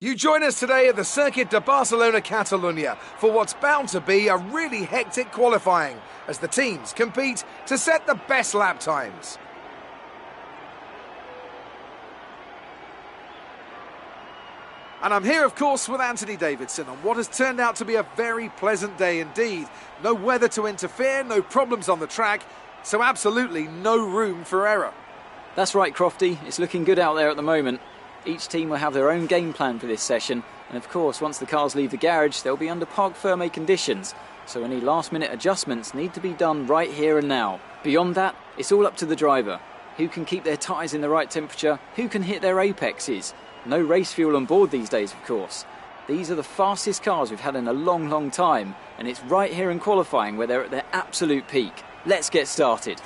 You join us today at the Circuit de Barcelona Catalunya for what's bound to be a really hectic qualifying as the teams compete to set the best lap times. And I'm here, of course, with Anthony Davidson on what has turned out to be a very pleasant day indeed. No weather to interfere, no problems on the track, so absolutely no room for error. That's right, Crofty. It's looking good out there at the moment. Each team will have their own game plan for this session, and of course, once the cars leave the garage, they'll be under parc fermé conditions, so any last-minute adjustments need to be done right here and now. Beyond that, it's all up to the driver. Who can keep their tyres in the right temperature? Who can hit their apexes? No race fuel on board these days, of course. These are the fastest cars we've had in a long, long time, and it's right here in qualifying where they're at their absolute peak. Let's get started.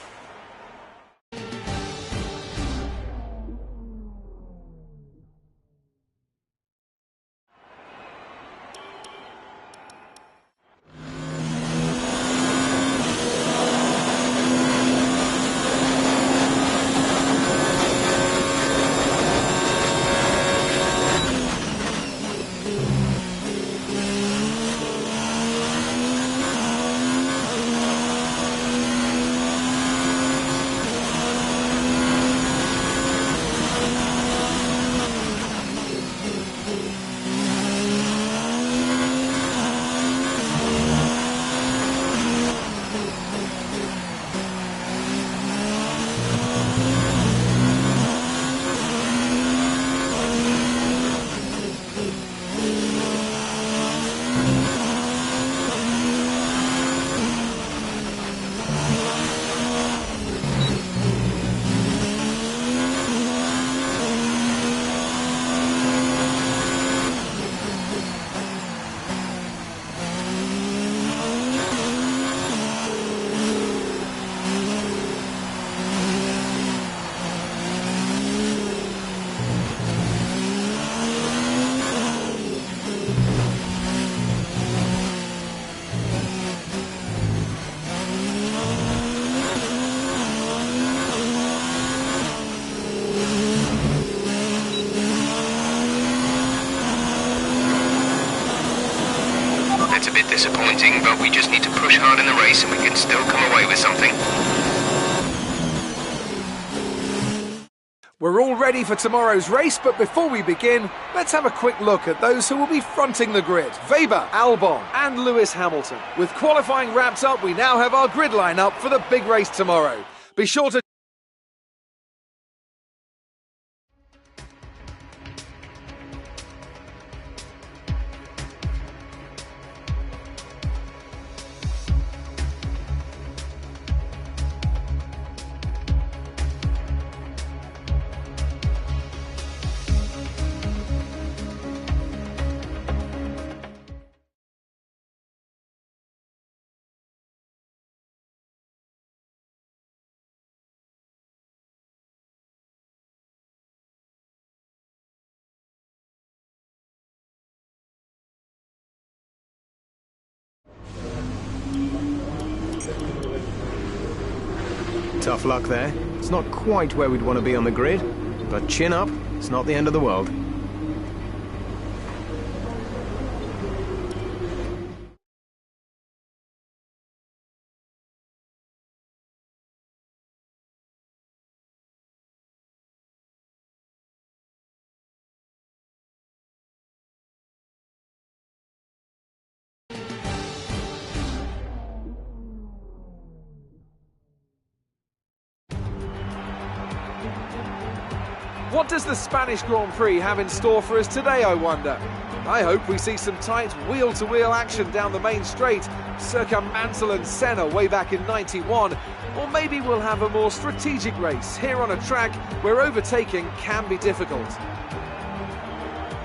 It's a bit disappointing, but we just need to push hard in the race and we can still come away with something. We're all ready for tomorrow's race, but before we begin, let's have a quick look at those who will be fronting the grid. Weber, Albon and Lewis Hamilton. With qualifying wrapped up, we now have our grid line-up for the big race tomorrow. Be sure to Tough luck there. It's not quite where we'd want to be on the grid, but chin up, it's not the end of the world. What does the Spanish Grand Prix have in store for us today, I wonder? I hope we see some tight wheel-to-wheel action down the main straight, circa Mansell and Senna way back in '91, or maybe we'll have a more strategic race here on a track where overtaking can be difficult.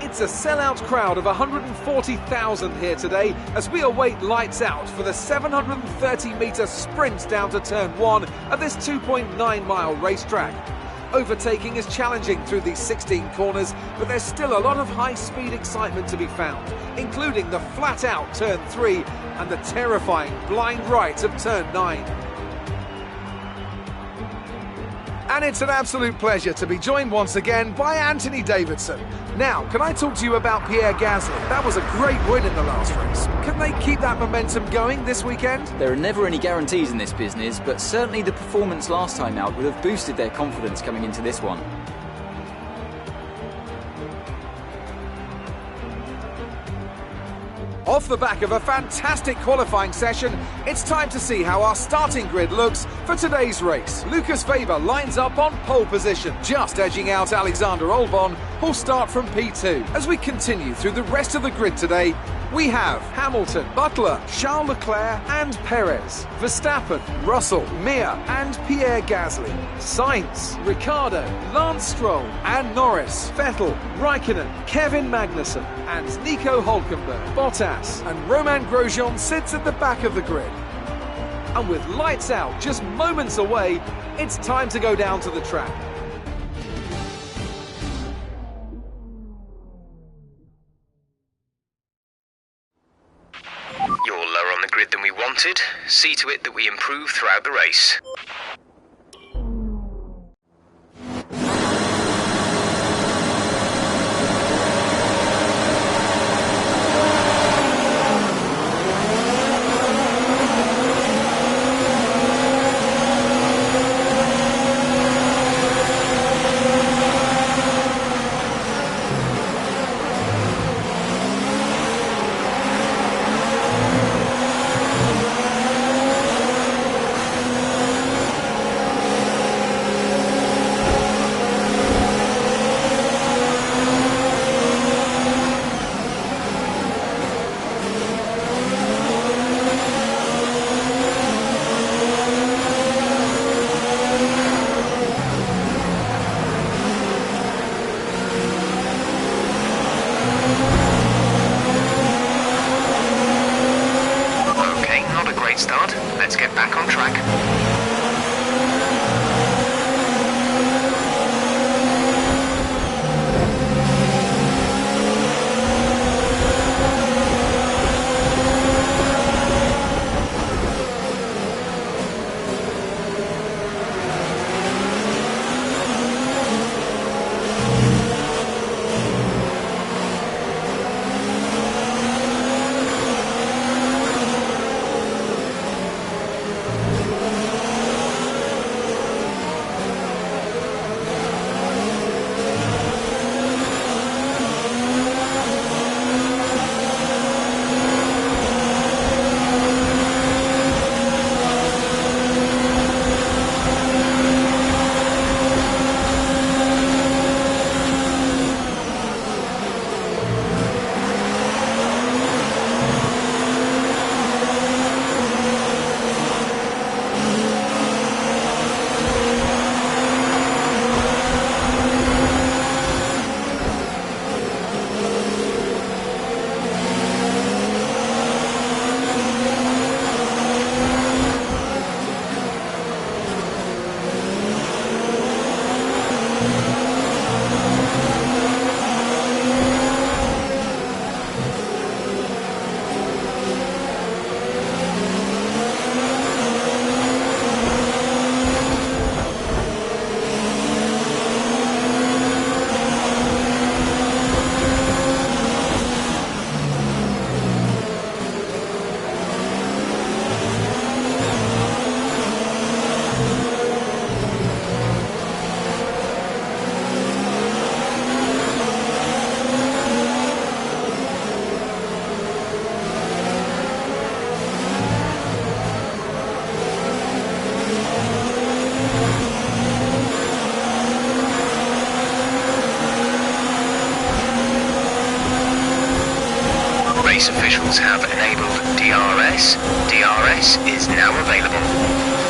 It's a sellout crowd of 140,000 here today as we await lights out for the 730-metre sprint down to turn 1 of this 2.9-mile racetrack. Overtaking is challenging through these 16 corners, but there's still a lot of high-speed excitement to be found, including the flat-out turn 3 and the terrifying blind right of turn 9. And it's an absolute pleasure to be joined once again by Anthony Davidson. Now, can I talk to you about Pierre Gasly? That was a great win in the last race. Can they keep that momentum going this weekend? There are never any guarantees in this business, but certainly the performance last time out would have boosted their confidence coming into this one. Off the back of a fantastic qualifying session, it's time to see how our starting grid looks for today's race. Lucas Weber lines up on pole position, just edging out Alexander Albon, who'll start from P2. As we continue through the rest of the grid today, we have Hamilton, Butler, Charles Leclerc and Perez, Verstappen, Russell, Mir and Pierre Gasly, Sainz, Ricciardo, Lance Stroll and Norris, Vettel, Raikkonen, Kevin Magnussen and Nico Hülkenberg. Bottas and Romain Grosjean sits at the back of the grid. And with lights out just moments away, it's time to go down to the track. You're lower on the grid than we wanted. See to it that we improve throughout the race. Start. Let's get back on track. Race officials have enabled DRS. DRS is now available.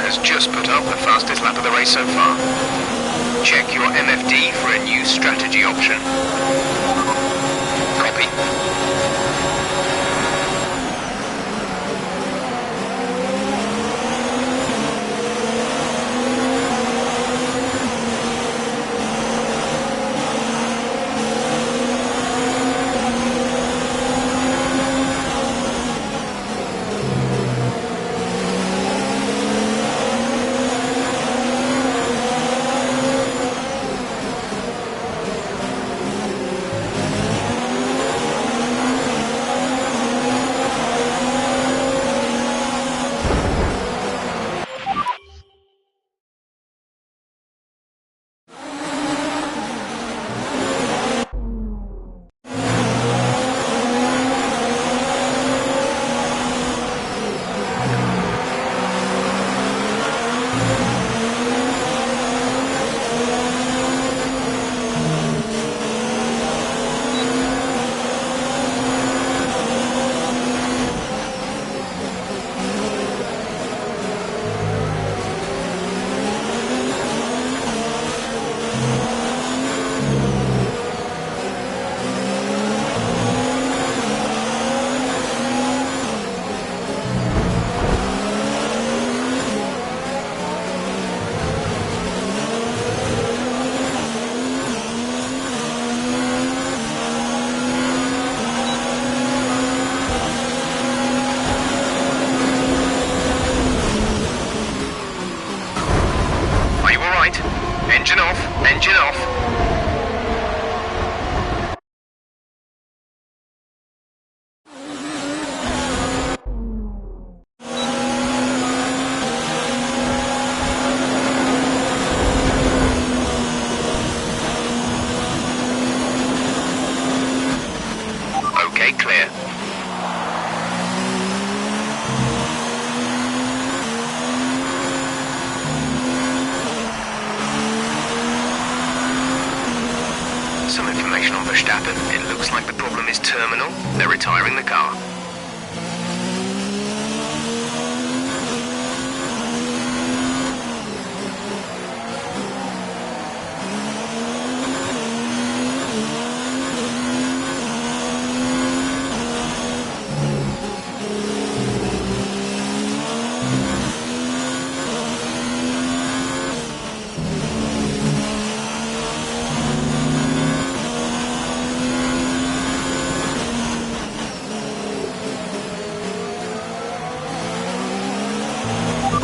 Has just put up the fastest lap of the race so far. Check your MFD for a new strategy option. Copy. Engine off, engine off. Okay, clear. Some information on Verstappen. It looks like the problem is terminal. They're retiring the car.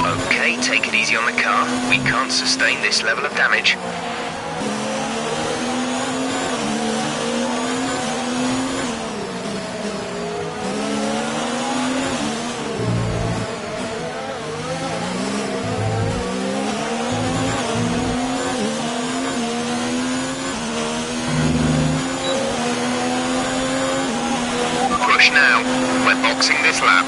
Okay, take it easy on the car. We can't sustain this level of damage. Push now. We're boxing this lap.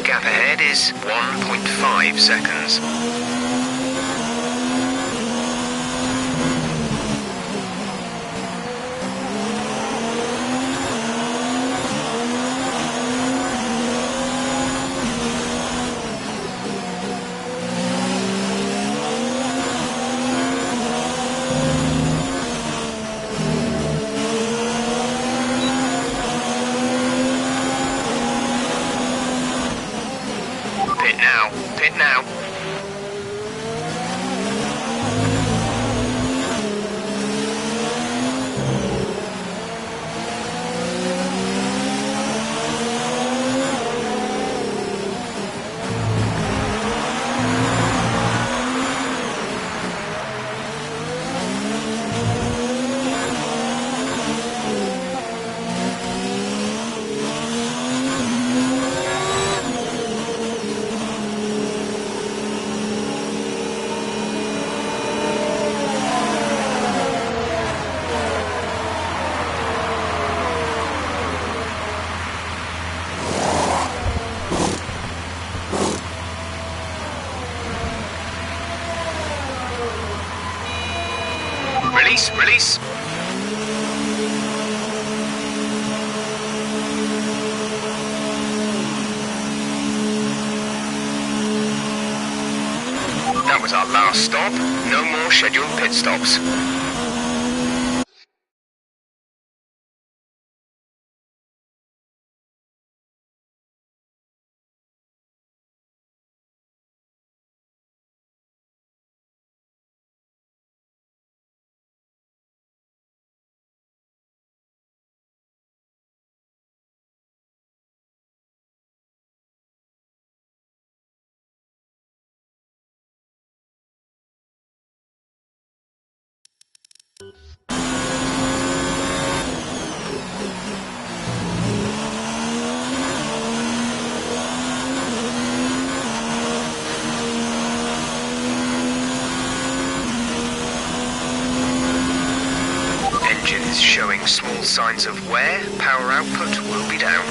Gap ahead is 1.5 seconds. Pit now. Release, release. That was our last stop. No more scheduled pit stops. Engines showing small signs of wear. Power output will be down.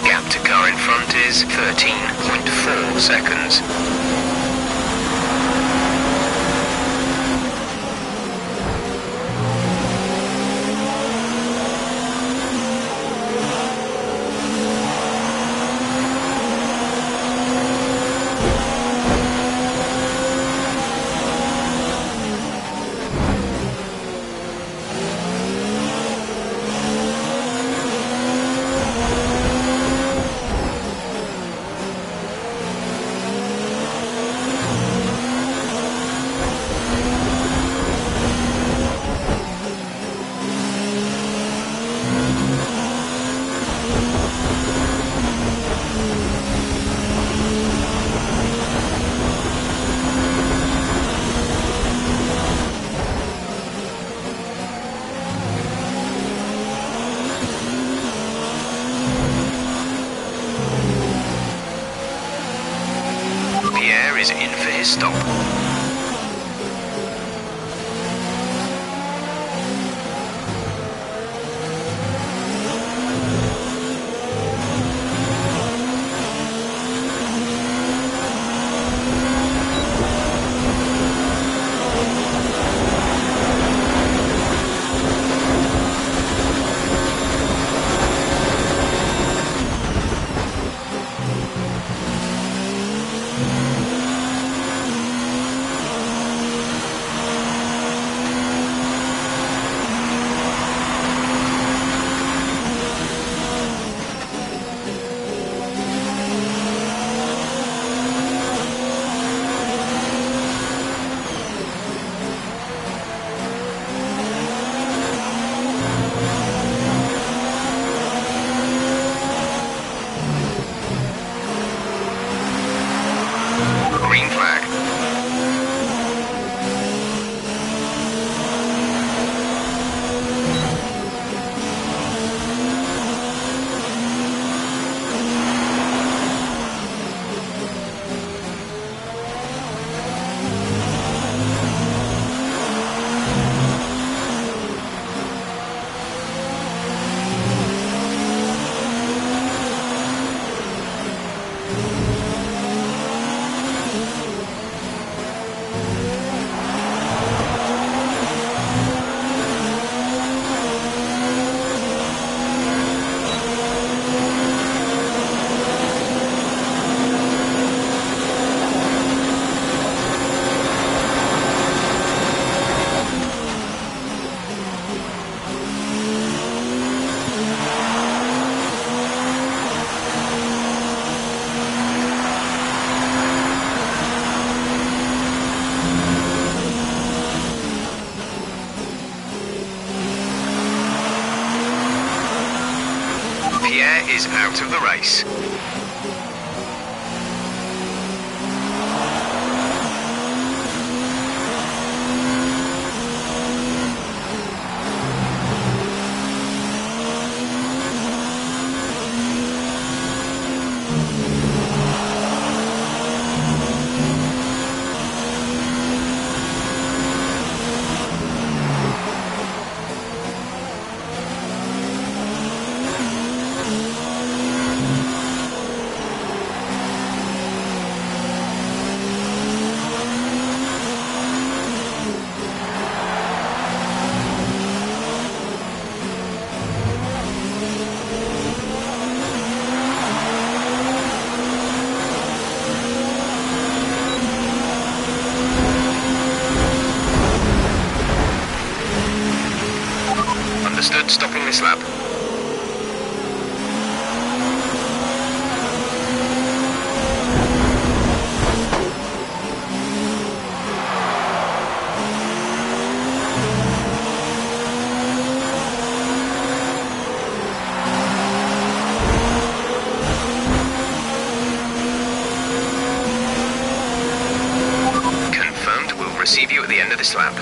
Gap to car in front is 13.4 seconds. Pierre is in for his stop. Green flag. Pierre is out of the race. Understood, stopping this lap. Confirmed, we'll receive you at the end of this lap.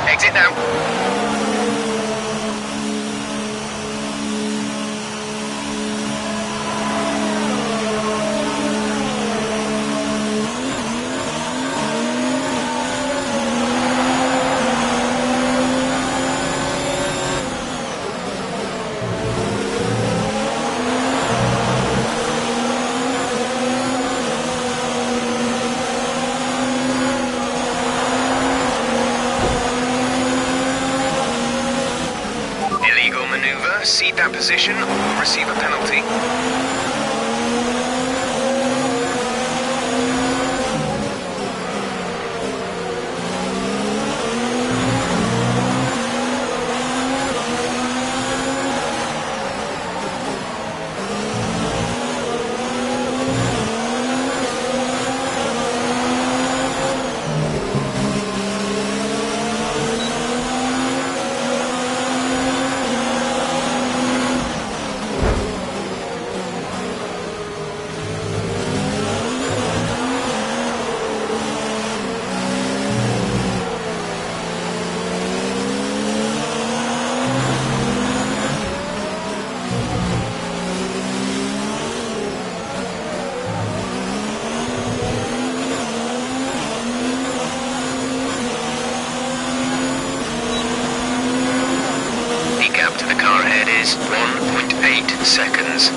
Exit now. Cede that position or receive a penalty. To the car ahead is 1.8 seconds.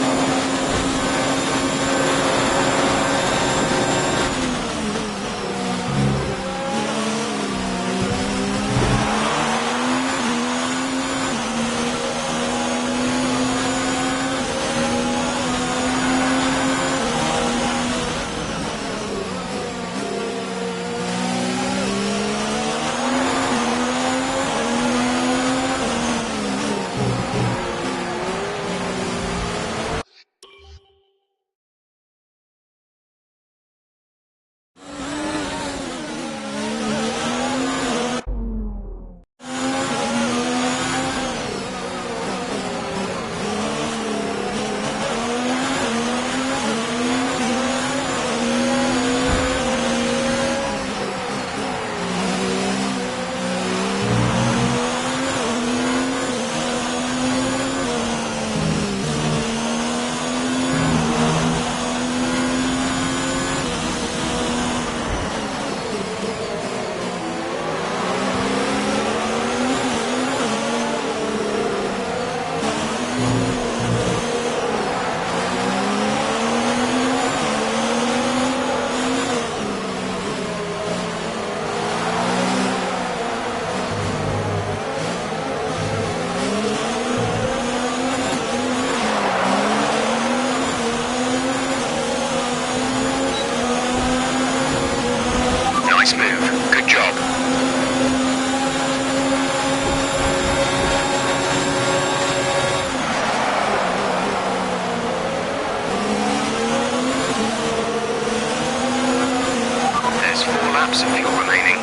laps of fuel remaining.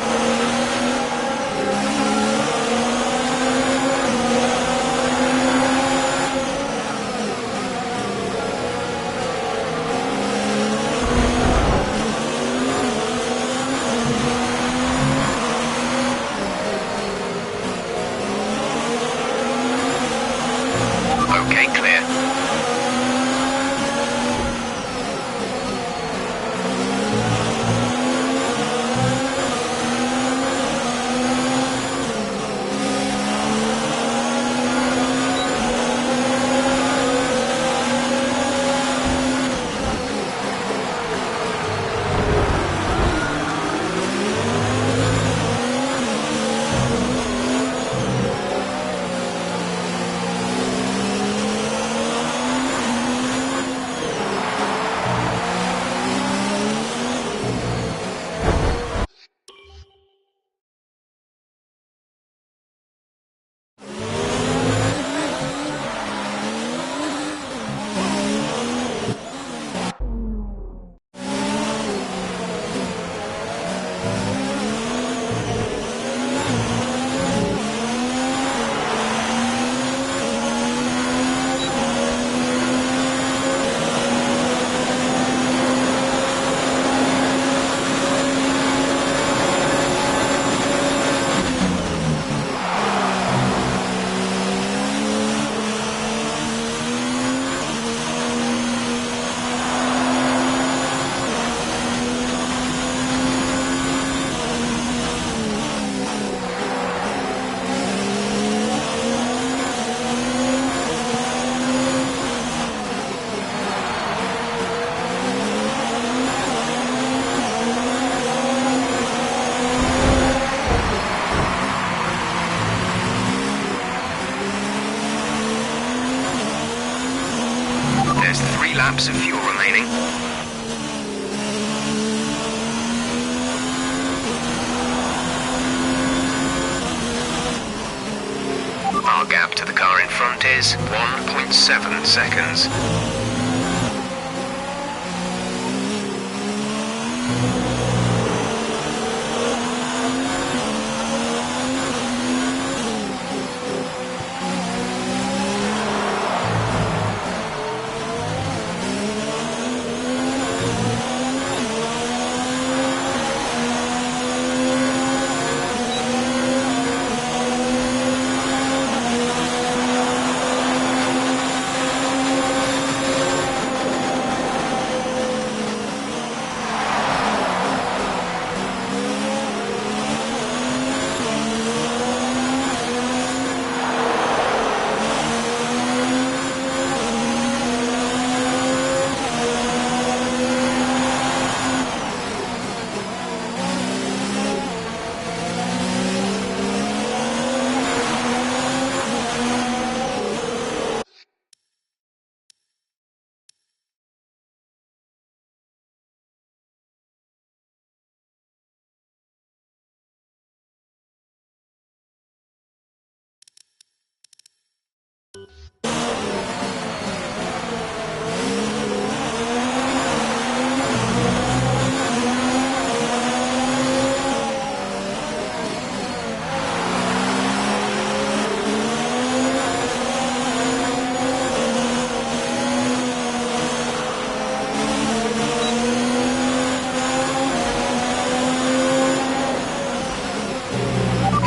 Okay, clear. There's 3 laps of fuel remaining. Our gap to the car in front is 1.7 seconds.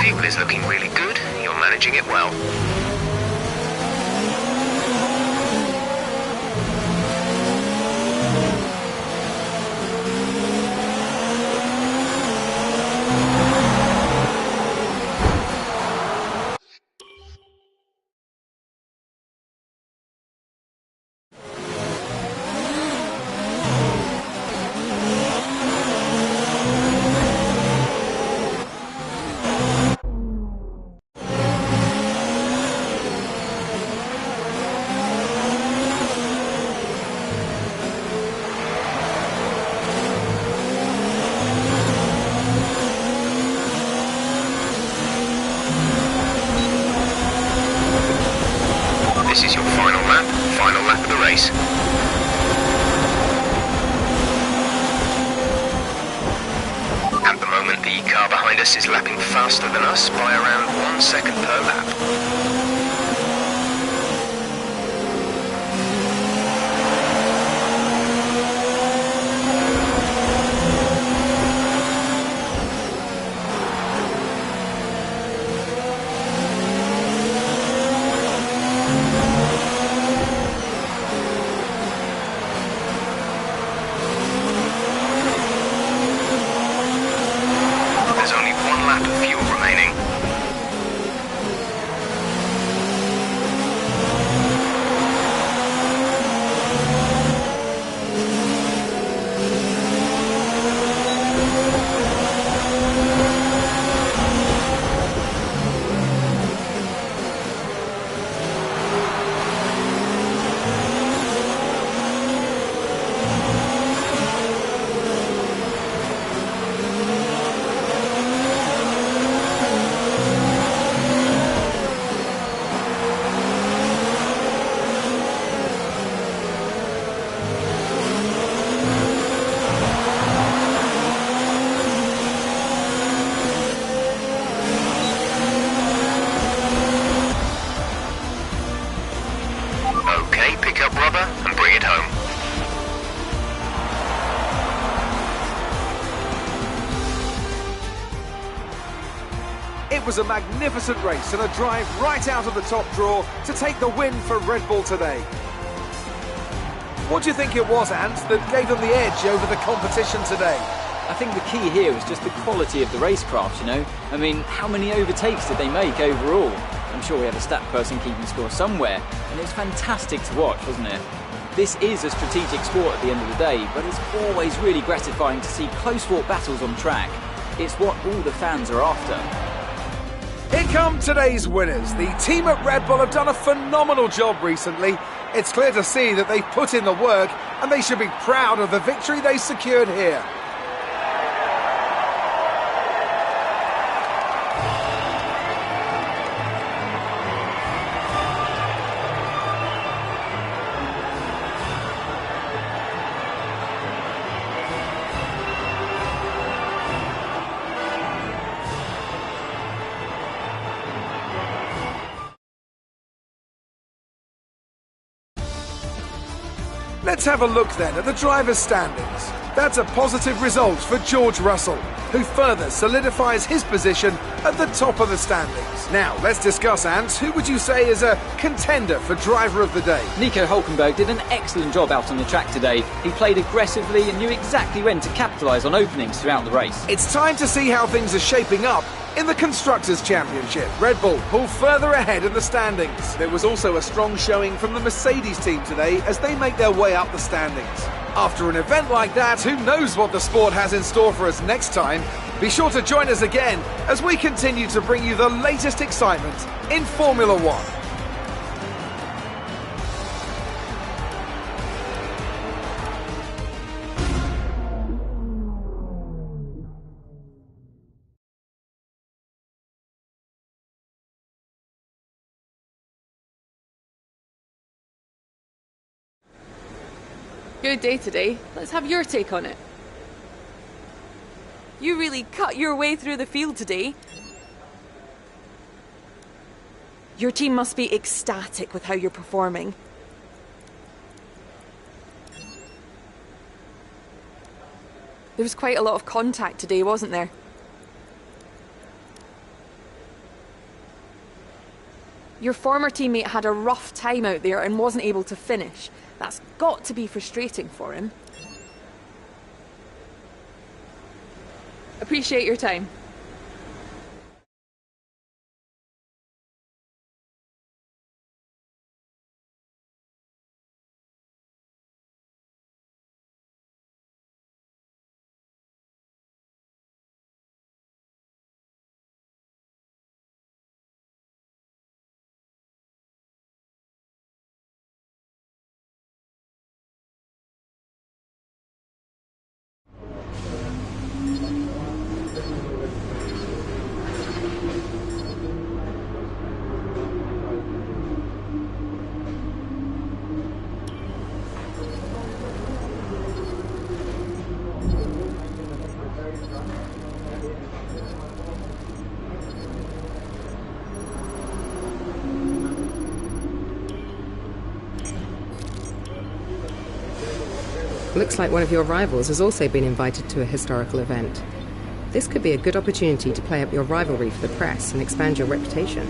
Fuel is looking really good. You're managing it well. This is your final lap of the race. At the moment, Problemas is lapping faster than us by around 1 second per lap. There's only 1 lap of fuel remaining. Okay, pick up rubber and bring it home. It was a magnificent race and a drive right out of the top draw to take the win for Red Bull today. What do you think it was, Ant, that gave them the edge over the competition today? I think the key here was just the quality of the racecraft, you know. I mean, how many overtakes did they make overall? I'm sure we have a stat person keeping score somewhere, and it was fantastic to watch, wasn't it? This is a strategic sport at the end of the day, but it's always really gratifying to see close-fought battles on track. It's what all the fans are after. Here come today's winners. The team at Red Bull have done a phenomenal job recently. It's clear to see that they've put in the work, and they should be proud of the victory they secured here. Let's have a look then at the driver's standings. That's a positive result for George Russell, who further solidifies his position at the top of the standings. Now, let's discuss, Ant, who would you say is a contender for driver of the day? Nico Hülkenberg did an excellent job out on the track today. He played aggressively and knew exactly when to capitalise on openings throughout the race. It's time to see how things are shaping up in the Constructors' Championship. Red Bull pull further ahead in the standings. There was also a strong showing from the Mercedes team today as they make their way up the standings. After an event like that, who knows what the sport has in store for us next time? Be sure to join us again as we continue to bring you the latest excitement in Formula One. Good day today. Let's have your take on it. You really cut your way through the field today. Your team must be ecstatic with how you're performing. There was quite a lot of contact today, wasn't there? Your former teammate had a rough time out there and wasn't able to finish. That's got to be frustrating for him. Appreciate your time. Looks like one of your rivals has also been invited to a historical event. This could be a good opportunity to play up your rivalry for the press and expand your reputation.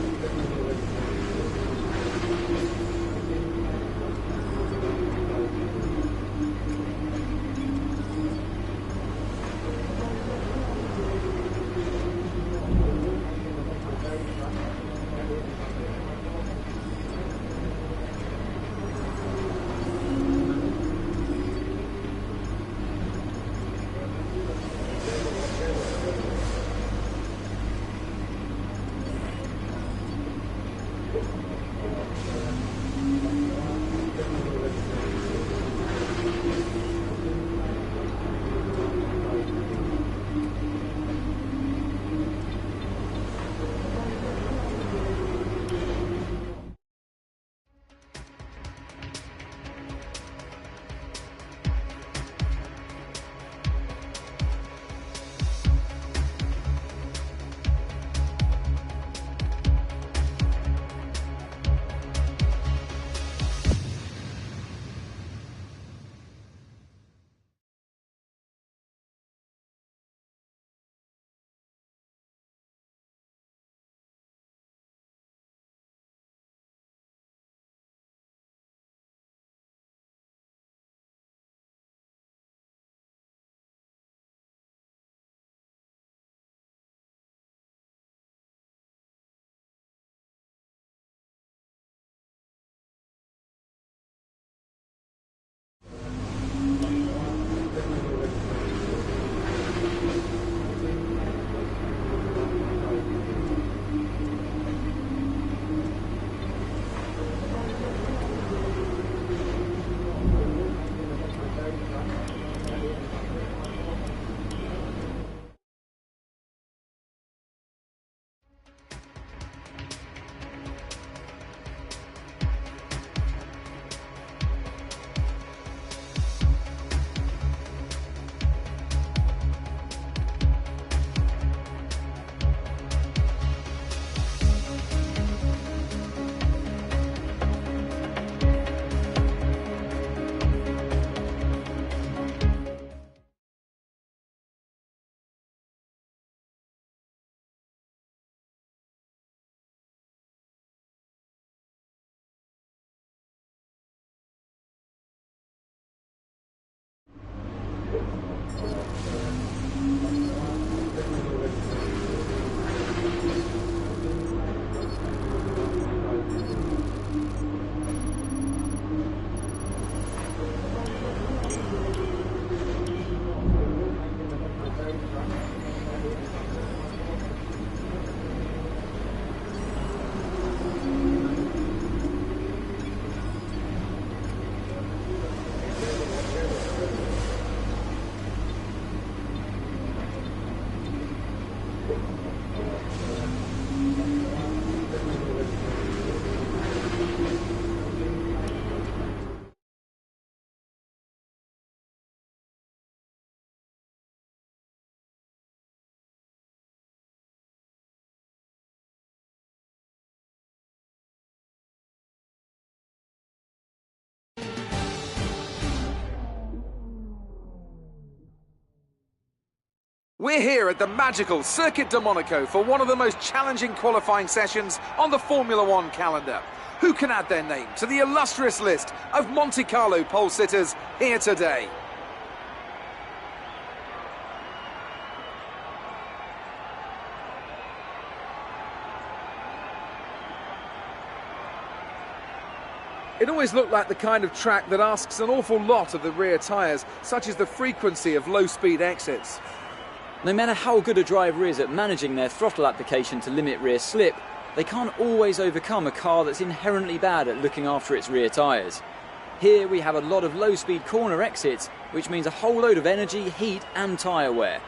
We're here at the magical Circuit de Monaco for one of the most challenging qualifying sessions on the Formula One calendar. Who can add their name to the illustrious list of Monte Carlo pole sitters here today? It always looked like the kind of track that asks an awful lot of the rear tyres, such as the frequency of low-speed exits. No matter how good a driver is at managing their throttle application to limit rear slip, they can't always overcome a car that's inherently bad at looking after its rear tyres. Here we have a lot of low-speed corner exits, which means a whole load of energy, heat and tyre wear.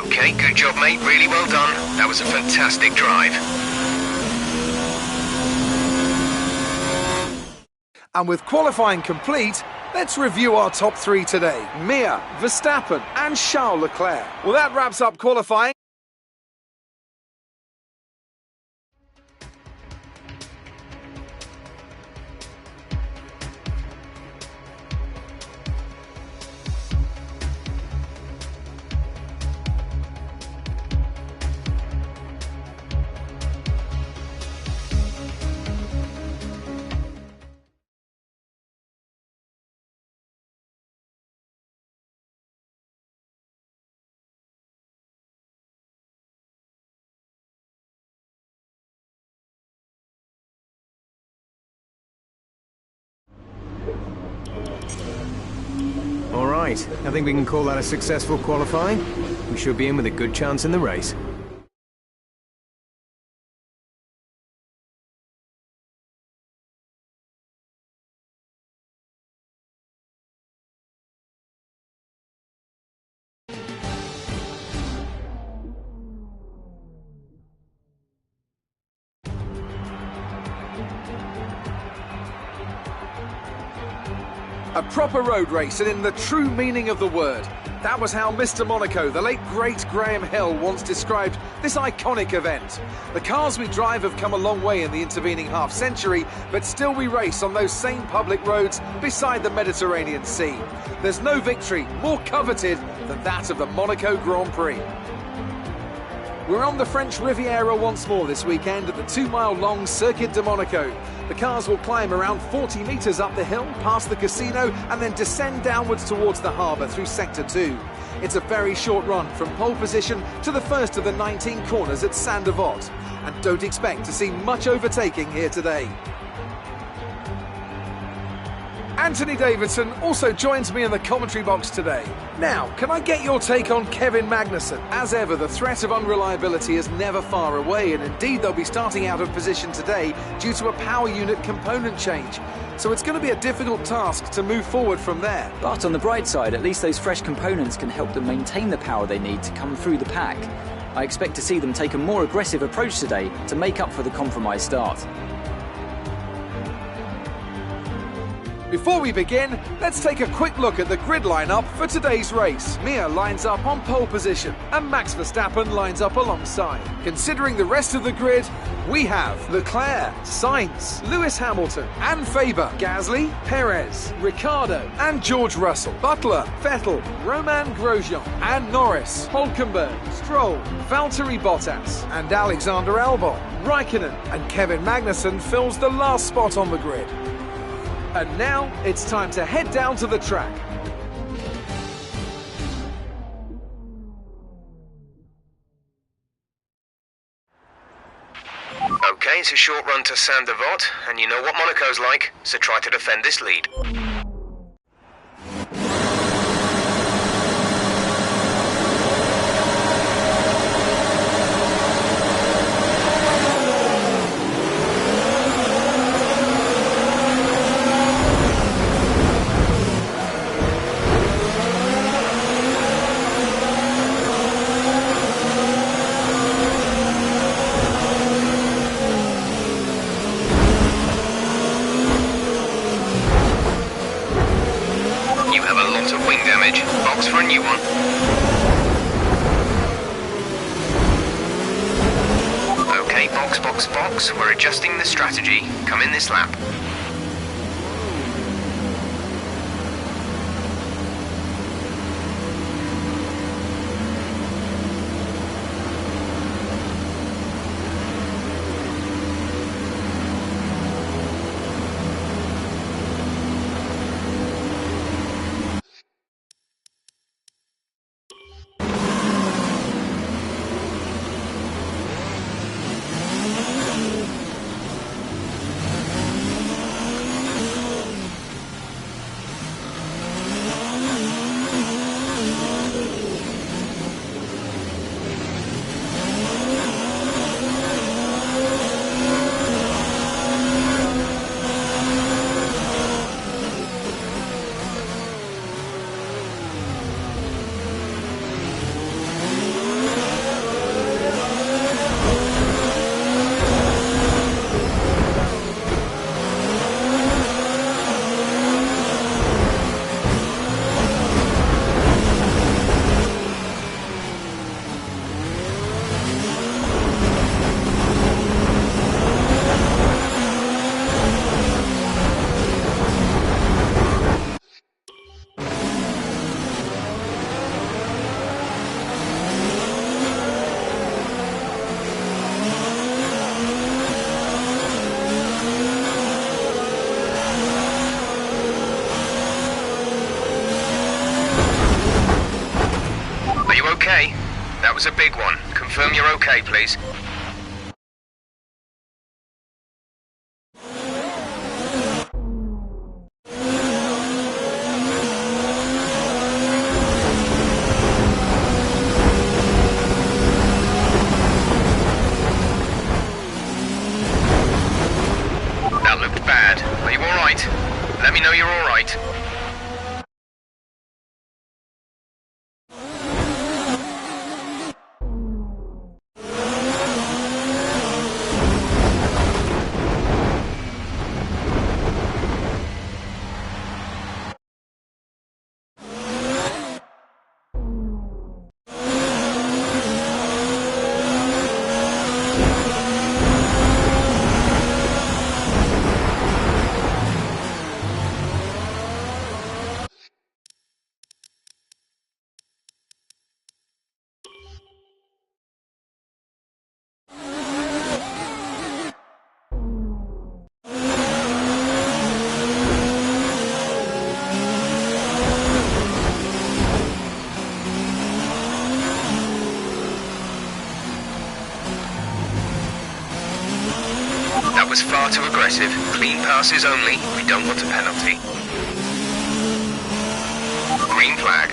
Okay, good job, mate. Really well done. That was a fantastic drive. And with qualifying complete, let's review our top three today. Mia, Verstappen and Charles Leclerc. Well, that wraps up qualifying. All right, I think we can call that a successful qualifying. We should be in with a good chance in the race. A proper road race, and in the true meaning of the word. That was how Mr. Monaco, the late great Graham Hill, once described this iconic event. The cars we drive have come a long way in the intervening half-century, but still we race on those same public roads beside the Mediterranean Sea. There's no victory more coveted than that of the Monaco Grand Prix. We're on the French Riviera once more this weekend at the 2-mile-long Circuit de Monaco. The cars will climb around 40 metres up the hill, past the casino, and then descend downwards towards the harbour through Sector 2. It's a very short run from pole position to the first of the 19 corners at Saint-Devote. And don't expect to see much overtaking here today. Anthony Davidson also joins me in the commentary box today. Now, can I get your take on Kevin Magnussen? As ever, the threat of unreliability is never far away, and indeed they'll be starting out of position today due to a power unit component change. So it's going to be a difficult task to move forward from there. But on the bright side, at least those fresh components can help them maintain the power they need to come through the pack. I expect to see them take a more aggressive approach today to make up for the compromised start. Before we begin, let's take a quick look at the grid lineup for today's race. Mia lines up on pole position and Max Verstappen lines up alongside. Considering the rest of the grid, we have Leclerc, Sainz, Lewis Hamilton and Faber, Gasly, Perez, Ricciardo and George Russell, Butler, Vettel, Romain Grosjean and Norris, Hülkenberg, Stroll, Valtteri Bottas and Alexander Albon. Raikkonen and Kevin Magnussen fills the last spot on the grid. And now, it's time to head down to the track. Okay, it's a short run to Saint-Devote, and you know what Monaco's like, so try to defend this lead. Box for a new one. Okay, box, box, box. We're adjusting the strategy. Come in this lap. That was a big one. Confirm you're okay, please. That looked bad. Are you alright? Let me know you're alright. That was far too aggressive. Clean passes only. We don't want a penalty. Green flag.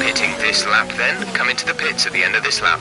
Pitting this lap then. Come into the pits at the end of this lap.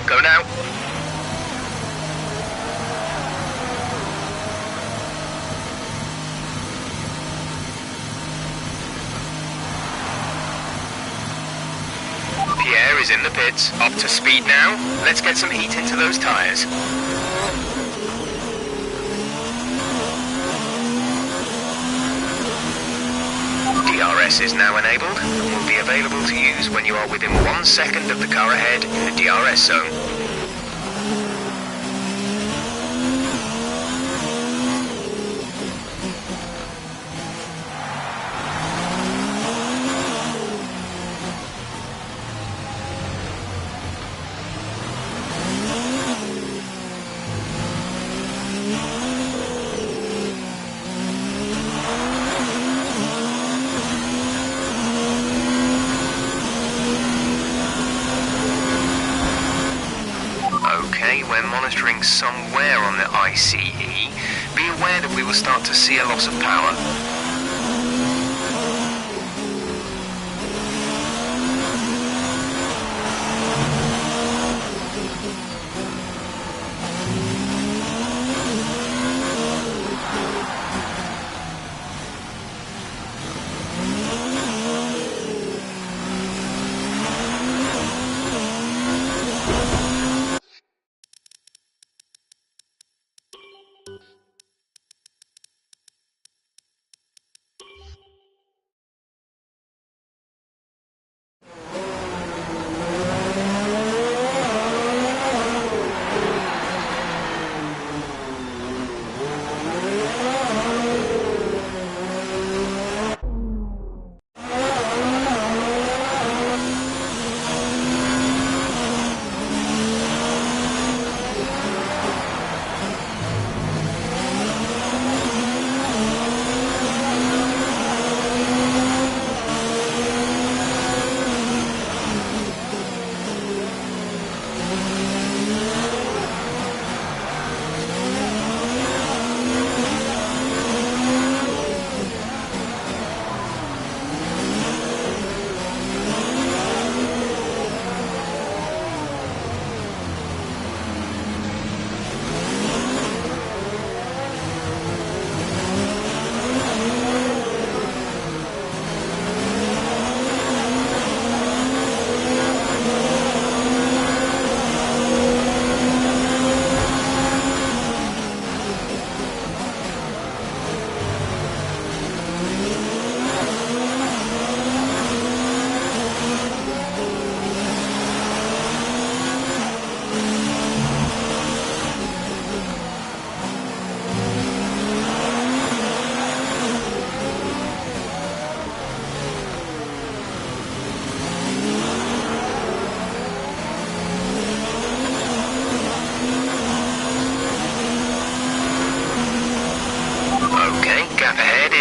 Go now. Pierre is in the pits. Up to speed now. Let's get some heat into those tyres. DRS is now enabled and will be available to use when you are within 1 second of the car ahead in the DRS zone. When monitoring somewhere on the ICE, be aware that we will start to see a loss of power.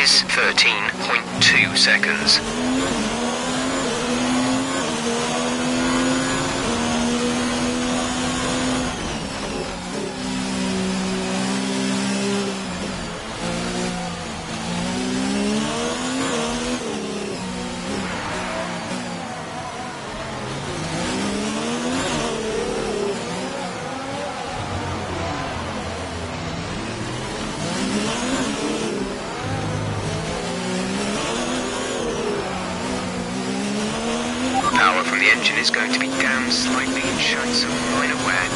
is 13.2 seconds. Power from the engine is going to be down slightly and showing some minor wear.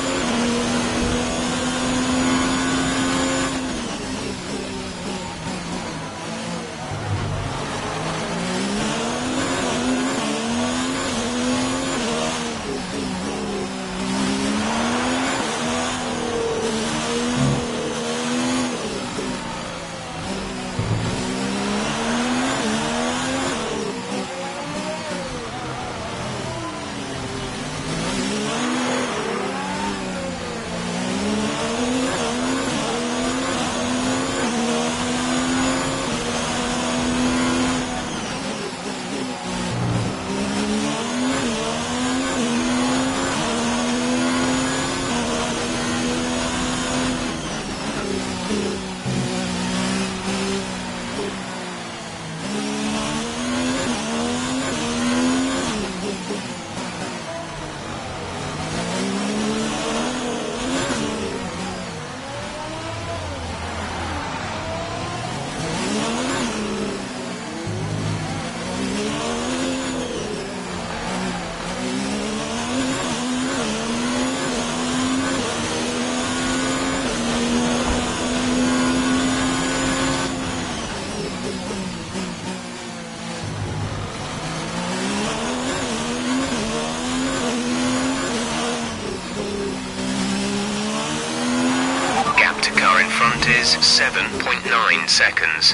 Is 7.9 seconds.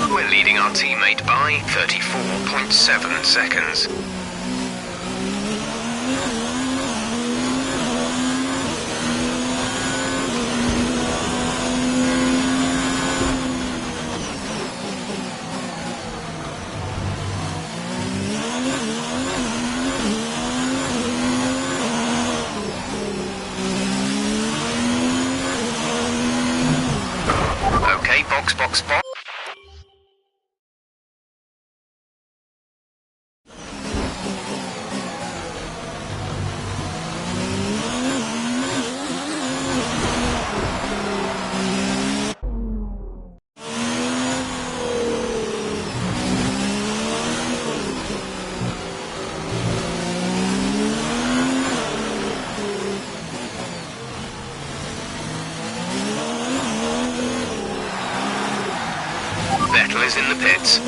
We're leading our teammate by 34.7 seconds. Okay, box. Vettel is in the pits.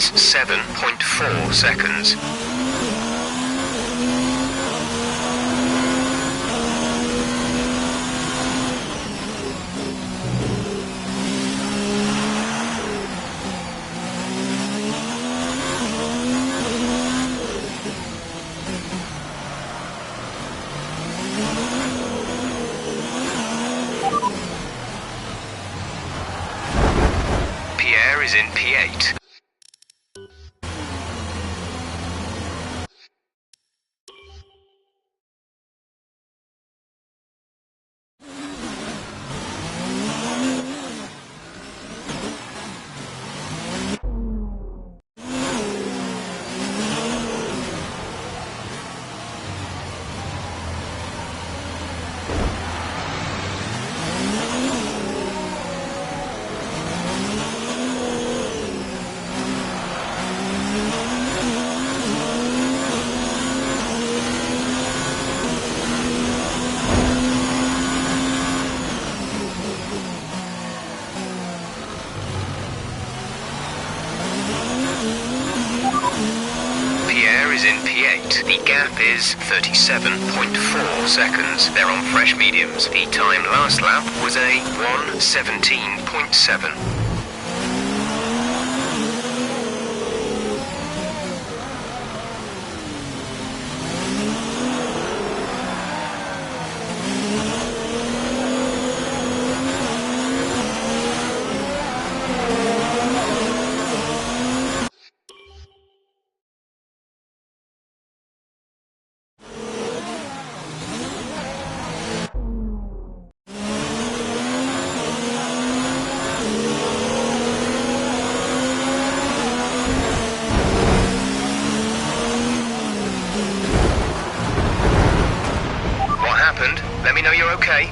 is 7.4 seconds. Pierre is in P8. Is in P8. The gap is 37.4 seconds. They're on fresh mediums. The time last lap was a 1:17.7. Let me know you're okay.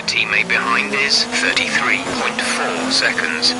Teammate behind is 33.4 seconds.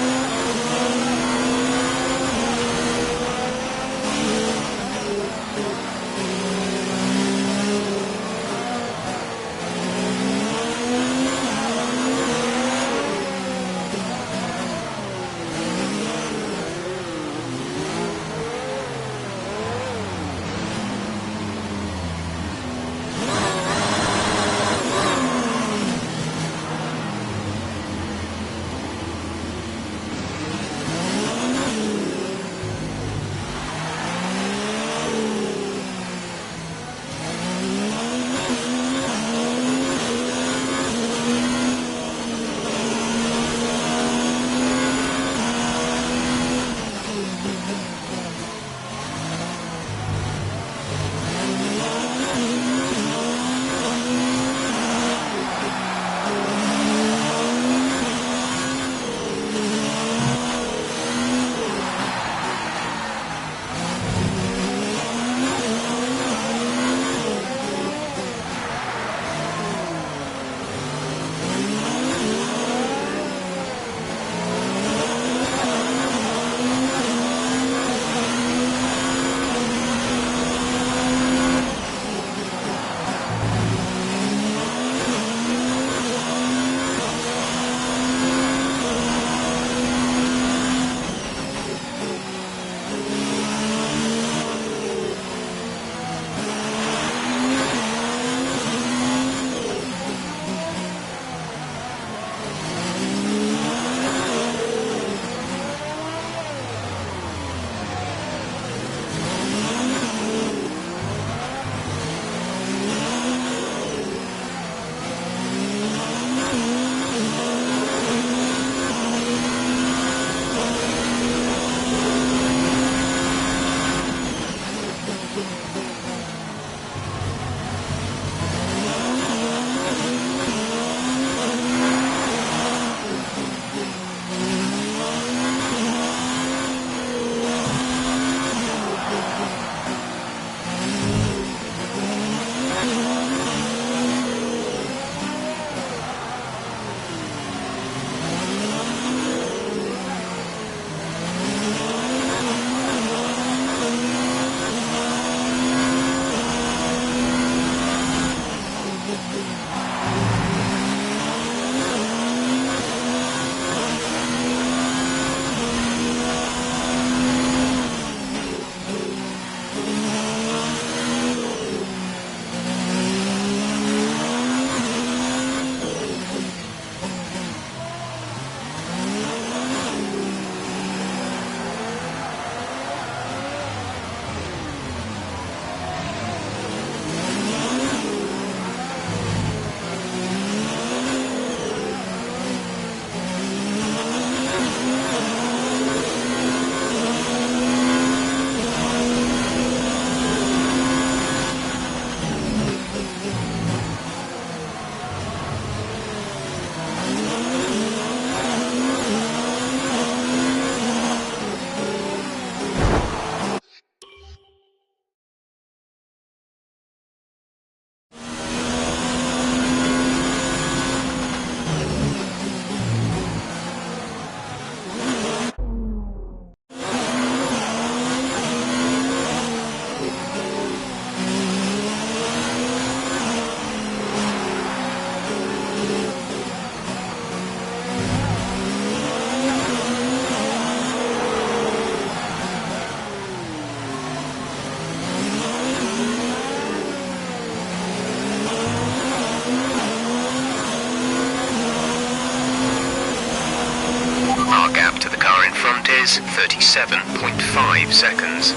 37.5 seconds.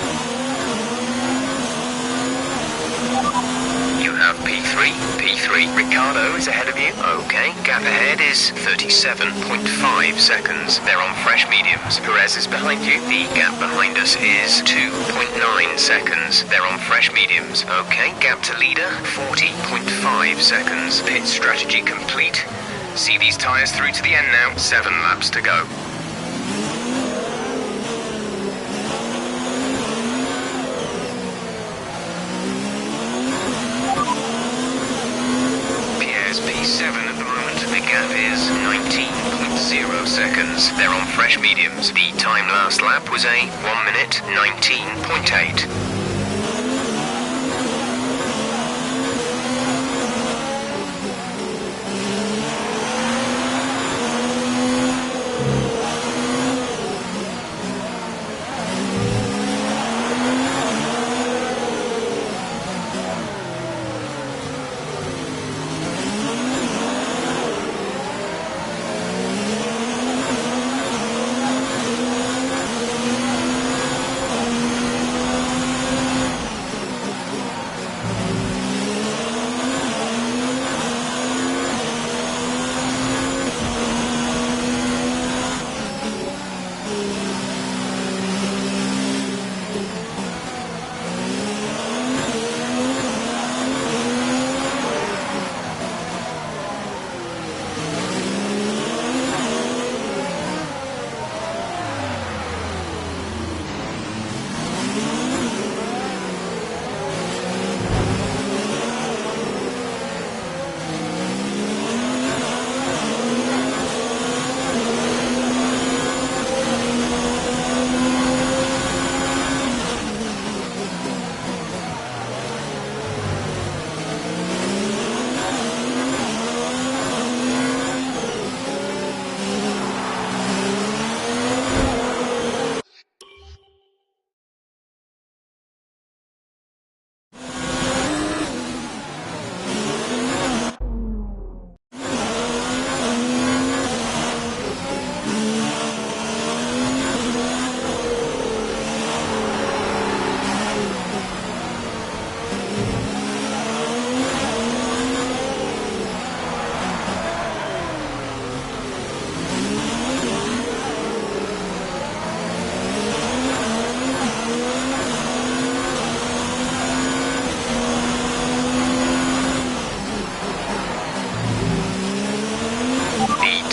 You have P3. Ricardo is ahead of you. Okay, gap ahead is 37.5 seconds. They're on fresh mediums. Perez is behind you. The gap behind us is 2.9 seconds. They're on fresh mediums. Okay, gap to leader, 40.5 seconds. Pit strategy complete. See these tyres through to the end now. 7 laps to go. P7 at the moment. The gap is 19.0 seconds. They're on fresh mediums. The time last lap was a 1 minute 19.8.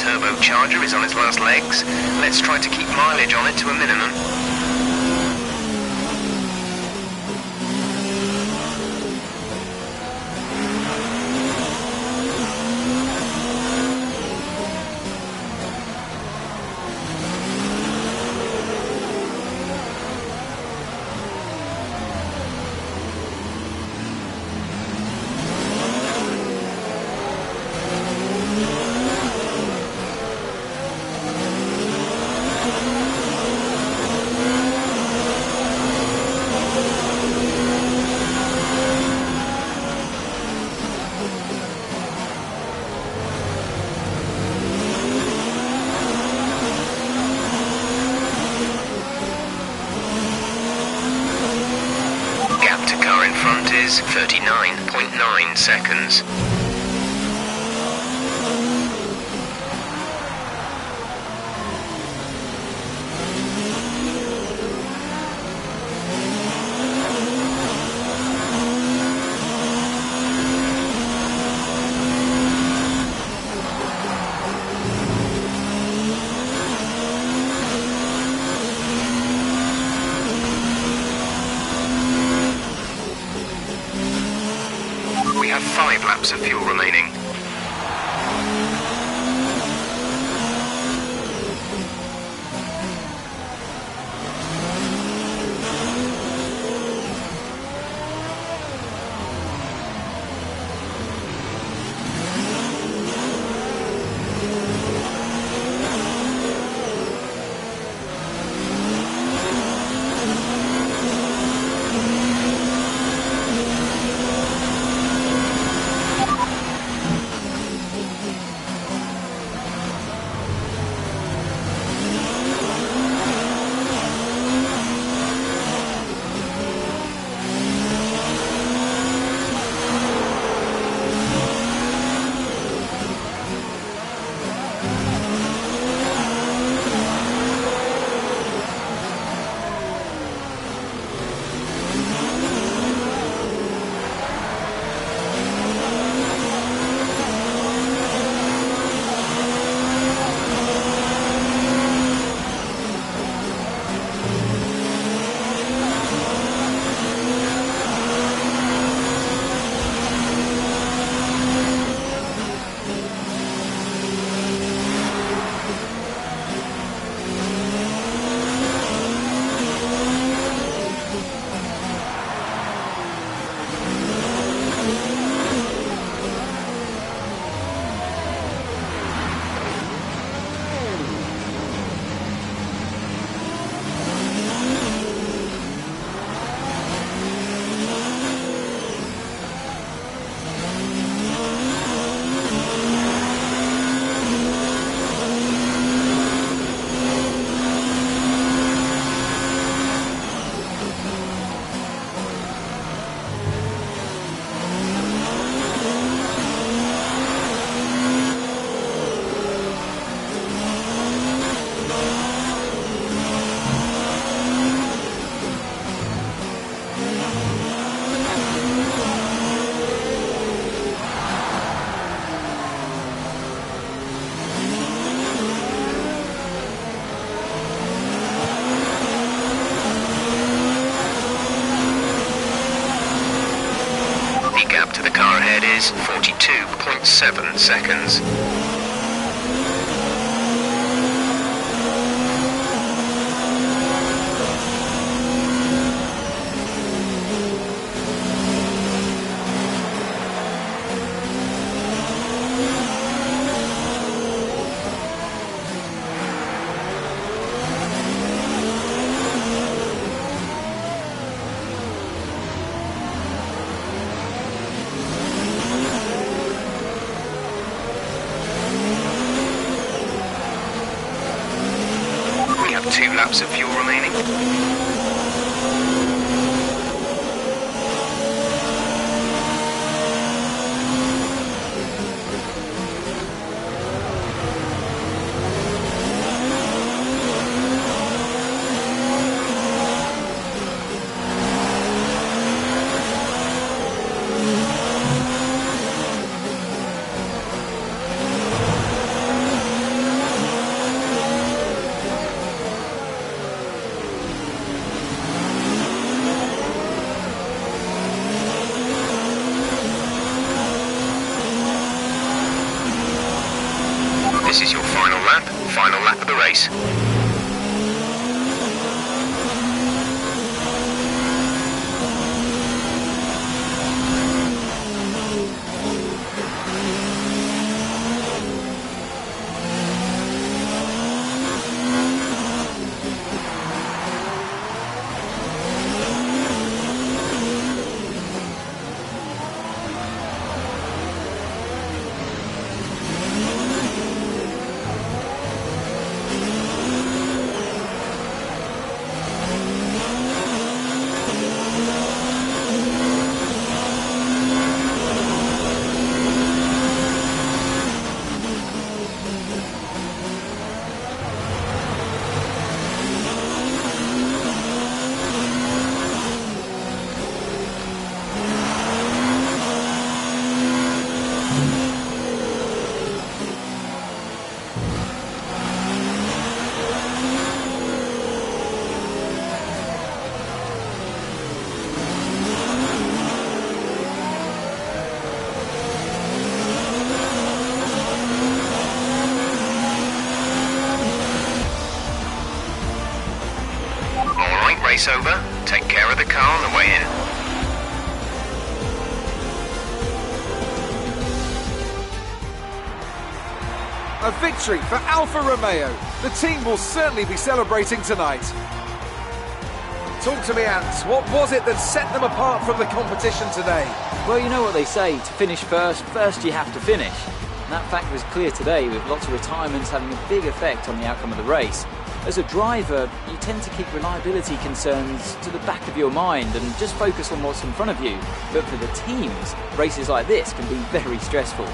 Turbocharger is on its last legs. Let's try to keep mileage on it to a minimum. Is 39.9 seconds. We have 5 laps of fuel remaining. The gap to the car ahead is 42.7 seconds. We have 2 laps of fuel remaining. This is your final lap of the race. Race over. Take care of the car on the way in. A victory for Alfa Romeo. The team will certainly be celebrating tonight. Talk to me, Ants. What was it that set them apart from the competition today? Well, you know what they say, to finish first you have to finish. And that fact was clear today, with lots of retirements having a big effect on the outcome of the race. As a driver, you tend to keep reliability concerns to the back of your mind and just focus on what's in front of you. But for the teams, races like this can be very stressful.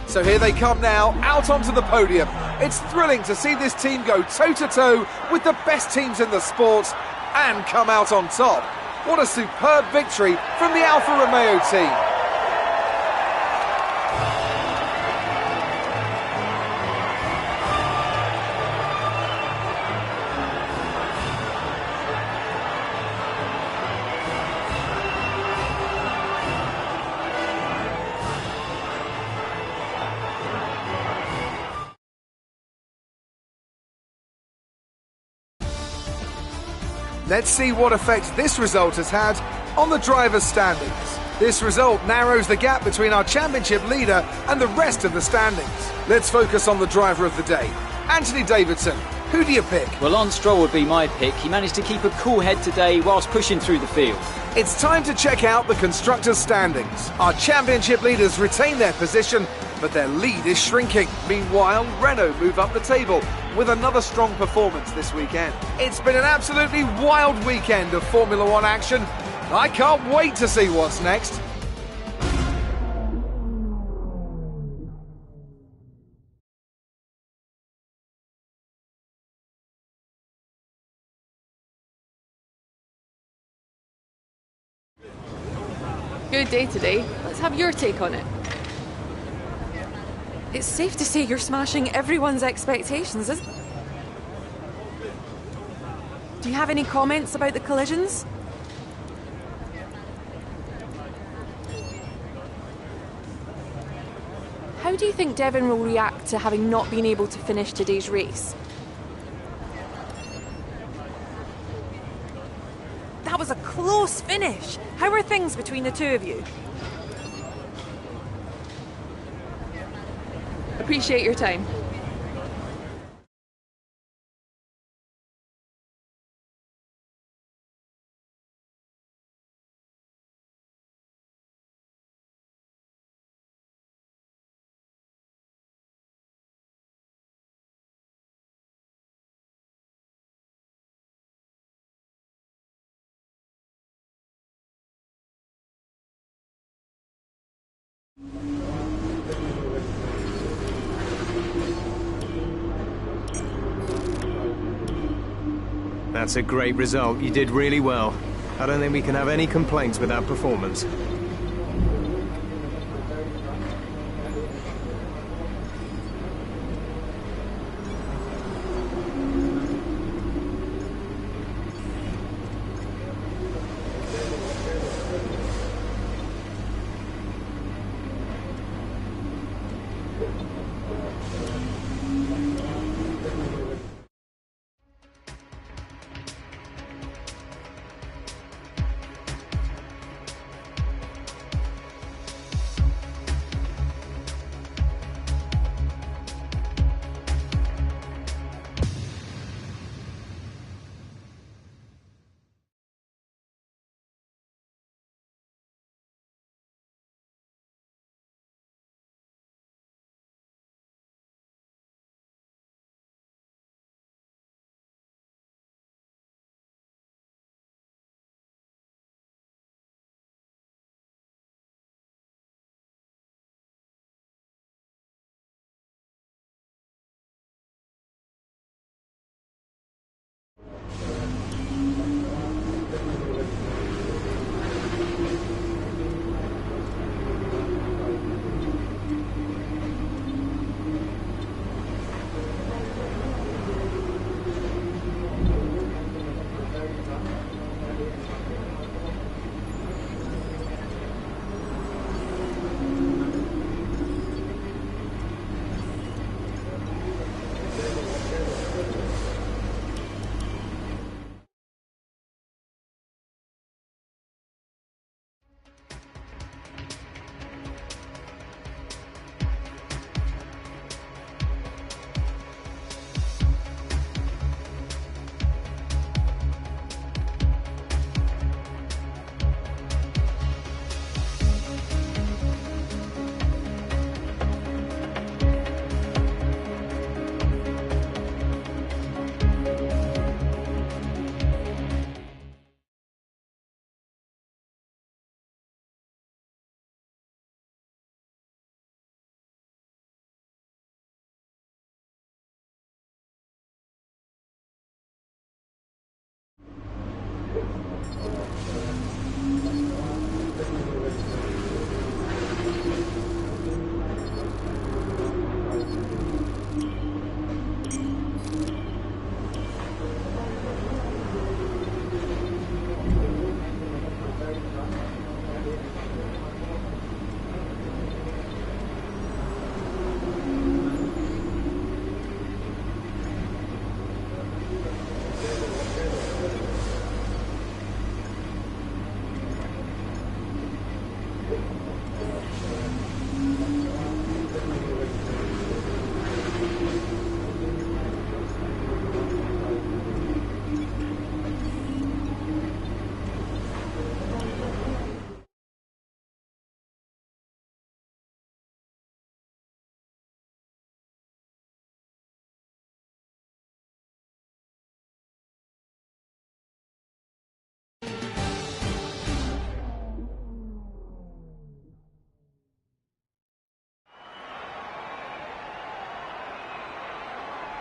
So here they come now, out onto the podium. It's thrilling to see this team go toe-to-toe with the best teams in the sport and come out on top. What a superb victory from the Alfa Romeo team. Let's see what effect this result has had on the drivers' standings. This result narrows the gap between our championship leader and the rest of the standings. Let's focus on the driver of the day. Anthony Davidson, who do you pick? Well, Lance Stroll would be my pick. He managed to keep a cool head today whilst pushing through the field. It's time to check out the constructors' standings. Our championship leaders retain their position, but their lead is shrinking. Meanwhile, Renault move up the table with another strong performance this weekend. It's been an absolutely wild weekend of Formula One action. I can't wait to see what's next. Good day today. Let's have your take on it. It's safe to say you're smashing everyone's expectations, isn't it? Do you have any comments about the collisions? How do you think Devon will react to having not been able to finish today's race? That was a close finish. How are things between the two of you? Appreciate your time. That's a great result. You did really well. I don't think we can have any complaints with that performance.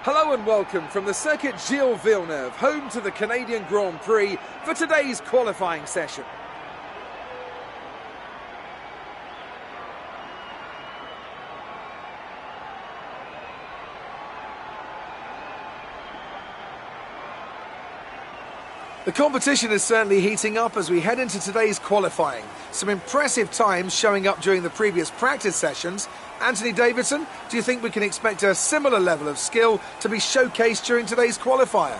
Hello and welcome from the circuit Gilles Villeneuve, home to the Canadian Grand Prix, for today's qualifying session. The competition is certainly heating up as we head into today's qualifying. Some impressive times showing up during the previous practice sessions, Anthony Davidson, do you think we can expect a similar level of skill to be showcased during today's qualifier?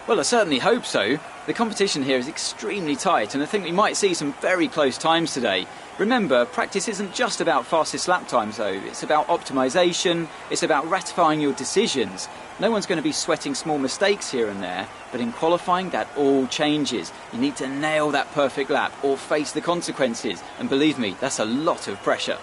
Well, I certainly hope so. The competition here is extremely tight, and I think we might see some very close times today. Remember, practice isn't just about fastest lap times, though. It's about optimisation, it's about ratifying your decisions. No one's going to be sweating small mistakes here and there, but in qualifying, that all changes. You need to nail that perfect lap or face the consequences, and believe me, that's a lot of pressure.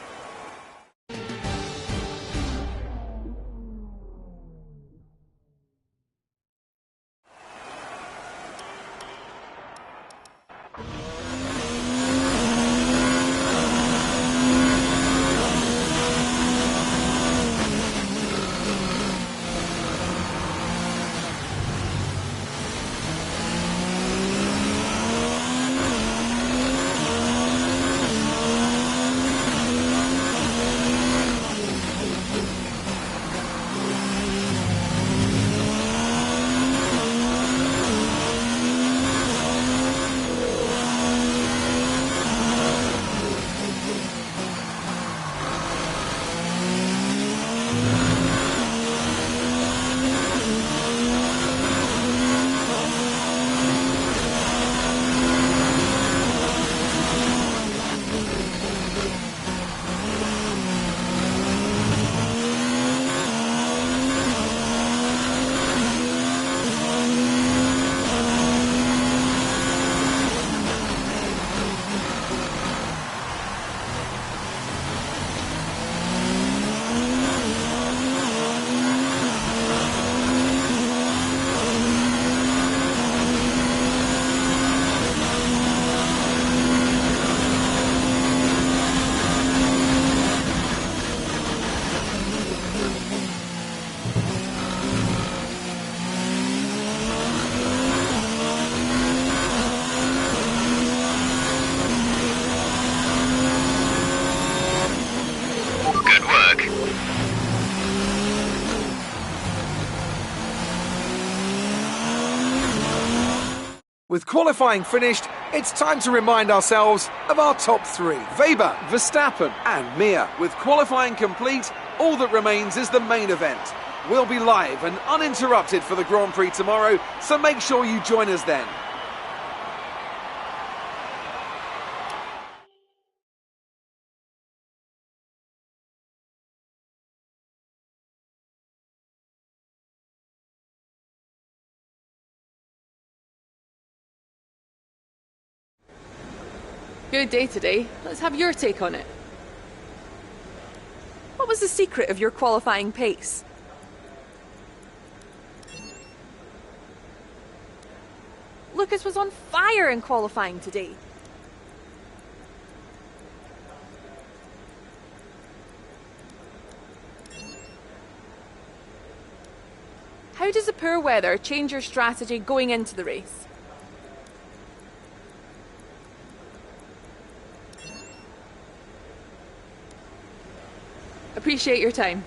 With qualifying finished, it's time to remind ourselves of our top three. Weber, Verstappen and Mir. With qualifying complete, all that remains is the main event. We'll be live and uninterrupted for the Grand Prix tomorrow, so make sure you join us then. Good day today. Let's have your take on it. What was the secret of your qualifying pace? Lucas was on fire in qualifying today. How does the poor weather change your strategy going into the race? Appreciate your time.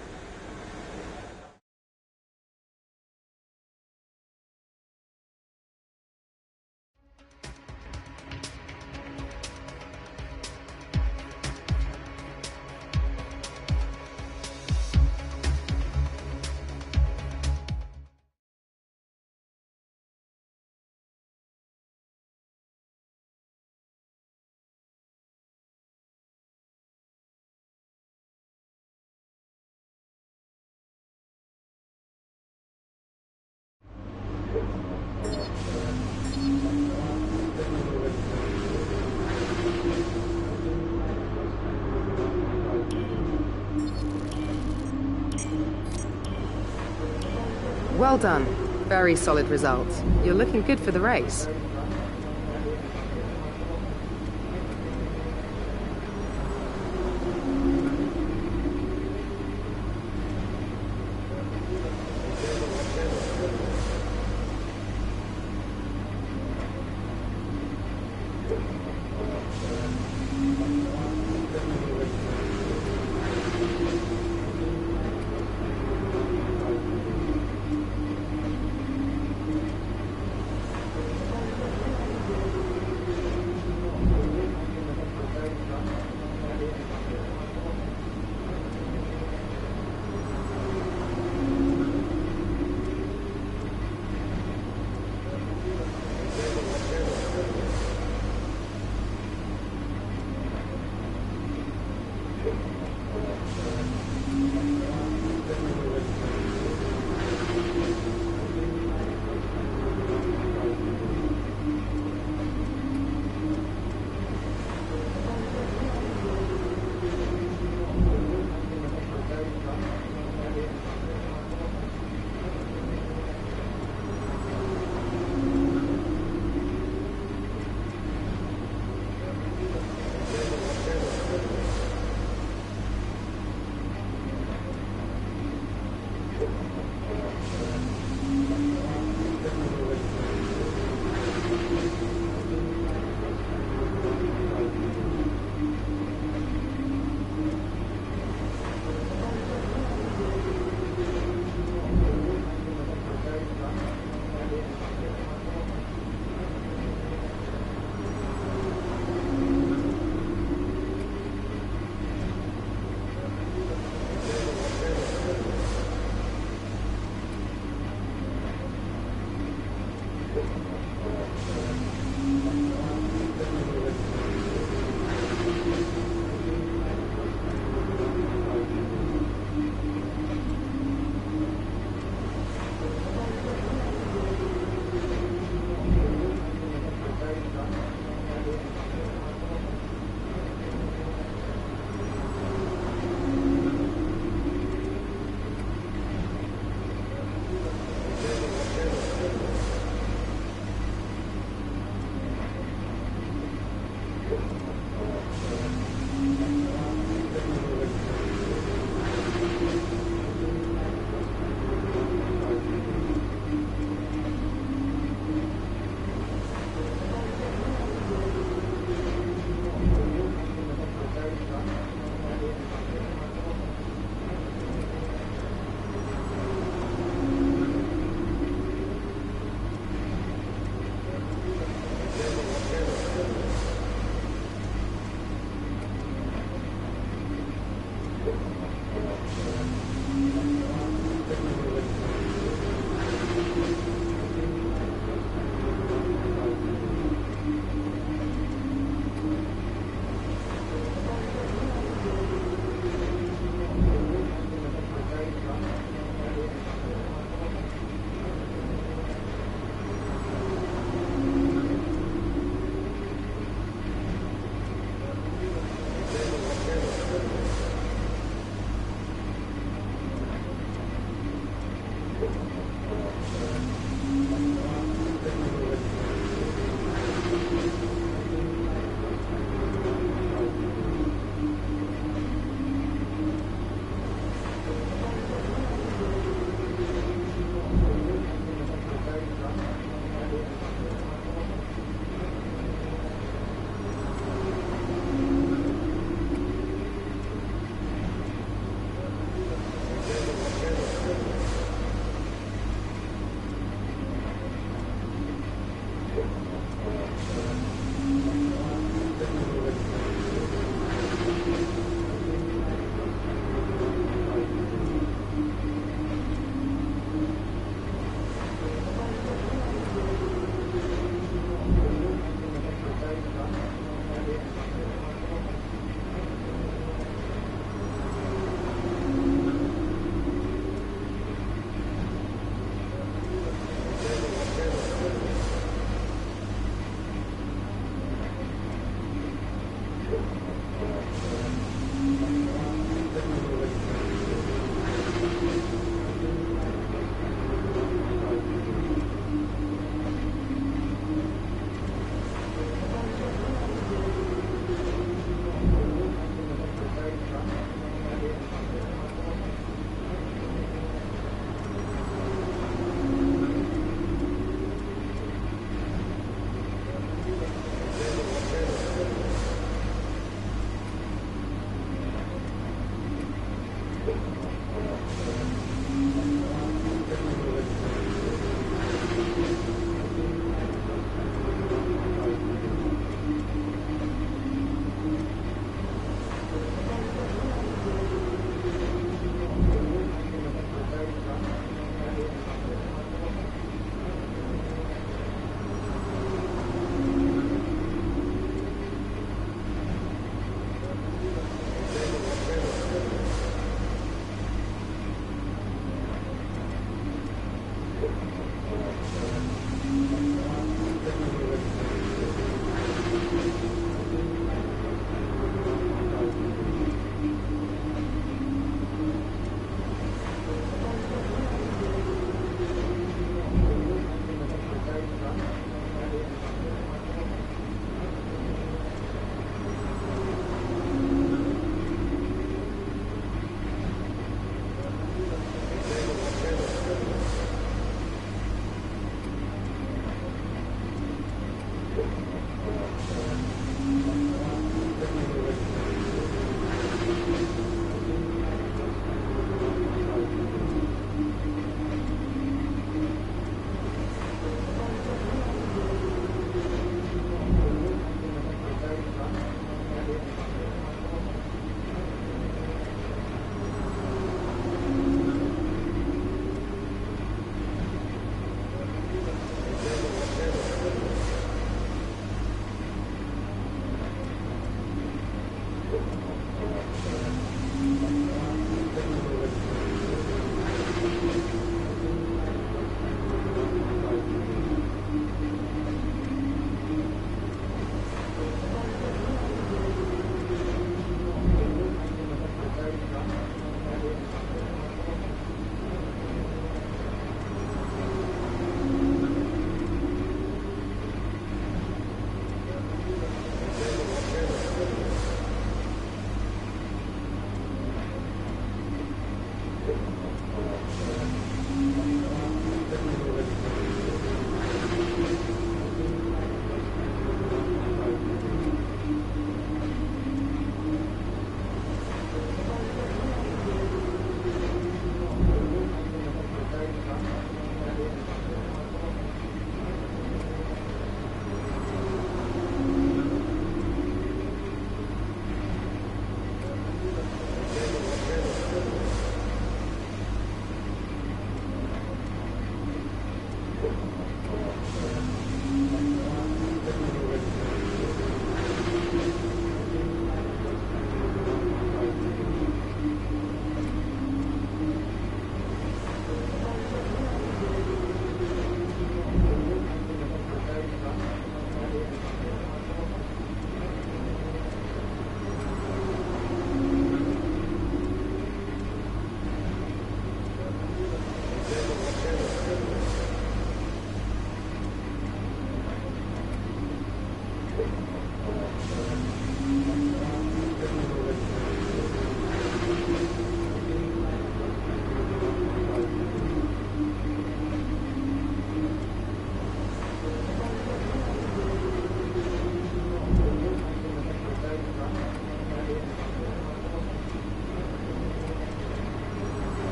Well done. Very solid results. You're looking good for the race.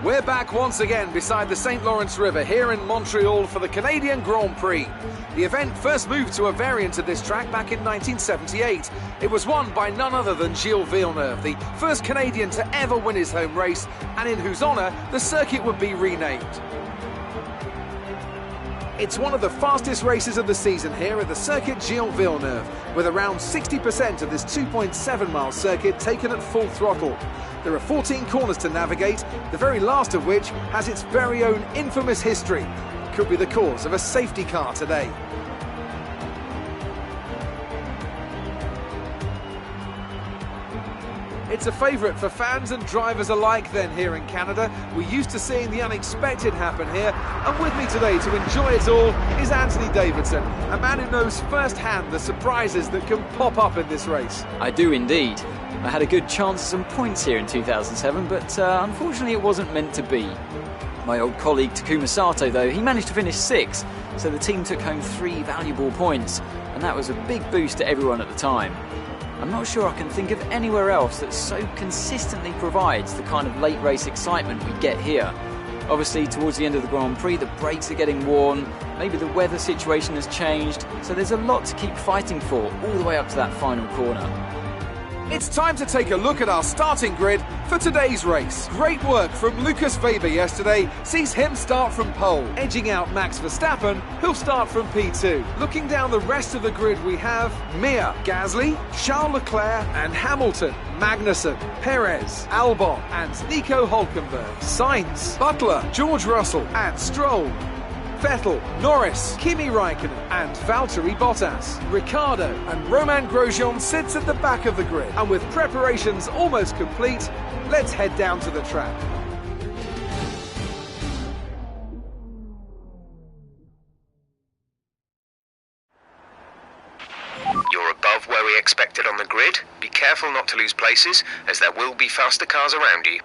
We're back once again beside the St. Lawrence River here in Montreal for the Canadian Grand Prix. The event first moved to a variant of this track back in 1978. It was won by none other than Gilles Villeneuve, the first Canadian to ever win his home race, and in whose honour the circuit would be renamed. It's one of the fastest races of the season here at the Circuit Gilles Villeneuve, with around 60% of this 2.7-mile circuit taken at full throttle. There are 14 corners to navigate, the very last of which has its very own infamous history. It could be the cause of a safety car today. It's a favourite for fans and drivers alike then here in Canada. We're used to seeing the unexpected happen here, and with me today to enjoy it all is Anthony Davidson, a man who knows firsthand the surprises that can pop up in this race. I do indeed. I had a good chance at some points here in 2007, but unfortunately it wasn't meant to be. My old colleague Takuma Sato, though, he managed to finish 6th, so the team took home 3 valuable points, and that was a big boost to everyone at the time. I'm not sure I can think of anywhere else that so consistently provides the kind of late race excitement we get here. Obviously, towards the end of the Grand Prix, the brakes are getting worn, maybe the weather situation has changed, so there's a lot to keep fighting for all the way up to that final corner. It's time to take a look at our starting grid for today's race. Great work from Lucas Weber yesterday sees him start from pole, edging out Max Verstappen, who'll start from P2. Looking down the rest of the grid, we have Mir, Gasly, Charles Leclerc and Hamilton, Magnussen, Perez, Albon and Nico Hülkenberg, Sainz, Butler, George Russell and Stroll, Vettel, Norris, Kimi Raikkonen and Valtteri Bottas. Ricciardo and Romain Grosjean sits at the back of the grid. And with preparations almost complete, let's head down to the track. You're above where we expected on the grid. Be careful not to lose places, as there will be faster cars around you.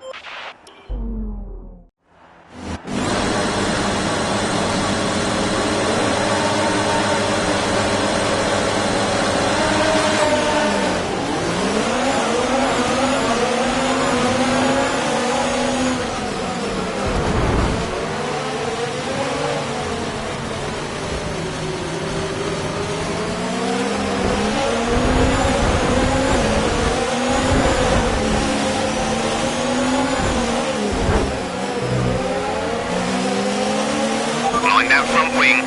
That front wing,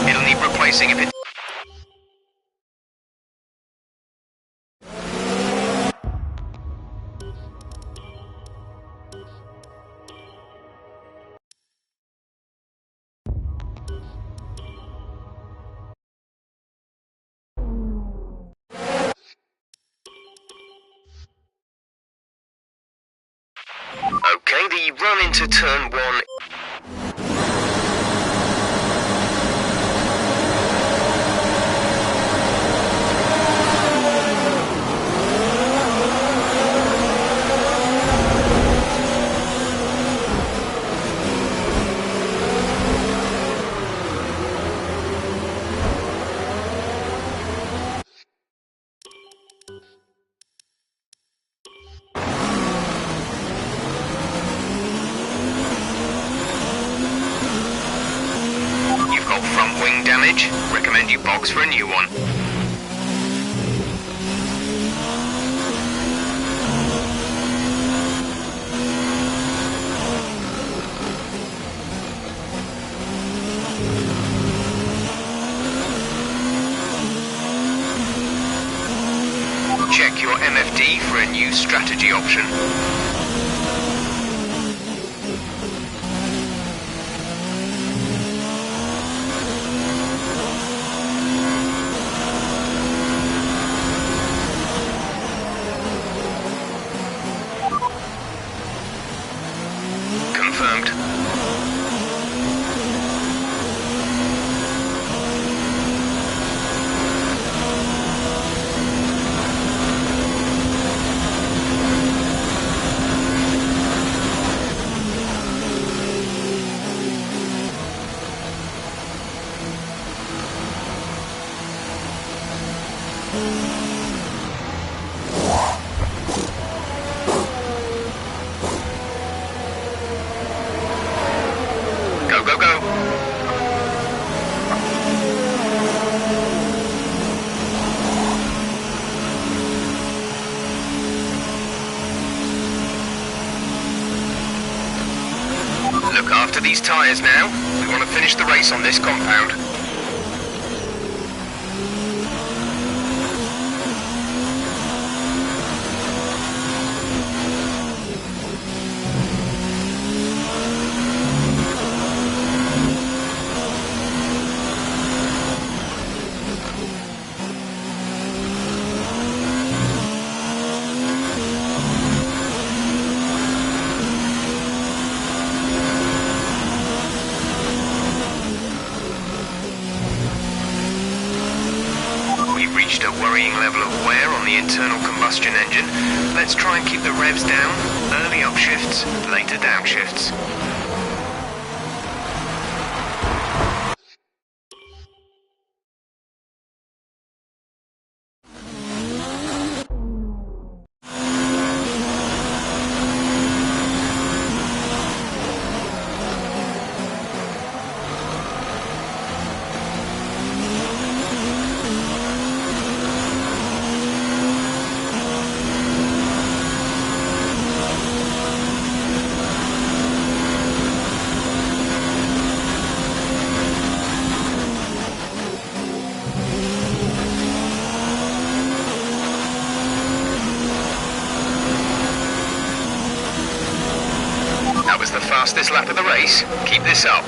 it'll need replacing if it... Okay, the run into turn 1... damage. Recommend you box for a new one. Check your MFD for a new strategy option. Confirmed. After these tyres now, we want to finish the race on this compound. Reached a worrying level of wear on the internal combustion engine. Let's try and keep the revs down. Early upshifts, later downshifts. That was the fastest lap of the race. Keep this up.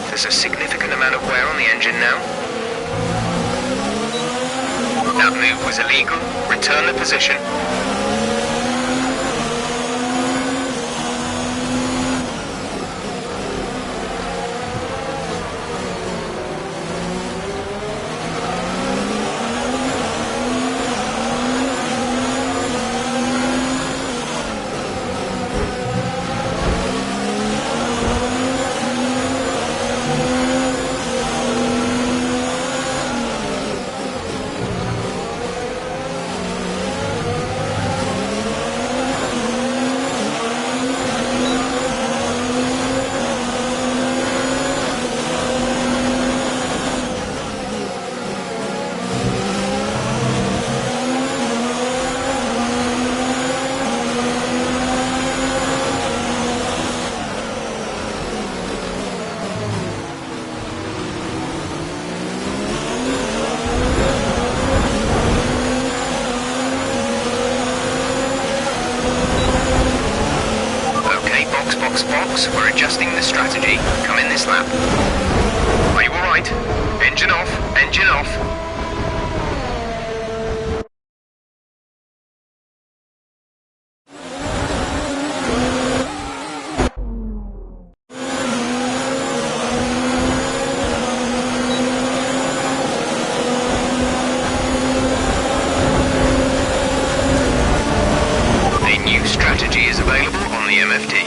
There's a significant amount of wear on the engine now. That move was illegal. Return the position. Box, we're adjusting the strategy. Come in this lap. Are you alright? Engine off, engine off. A new strategy is available on the MFD.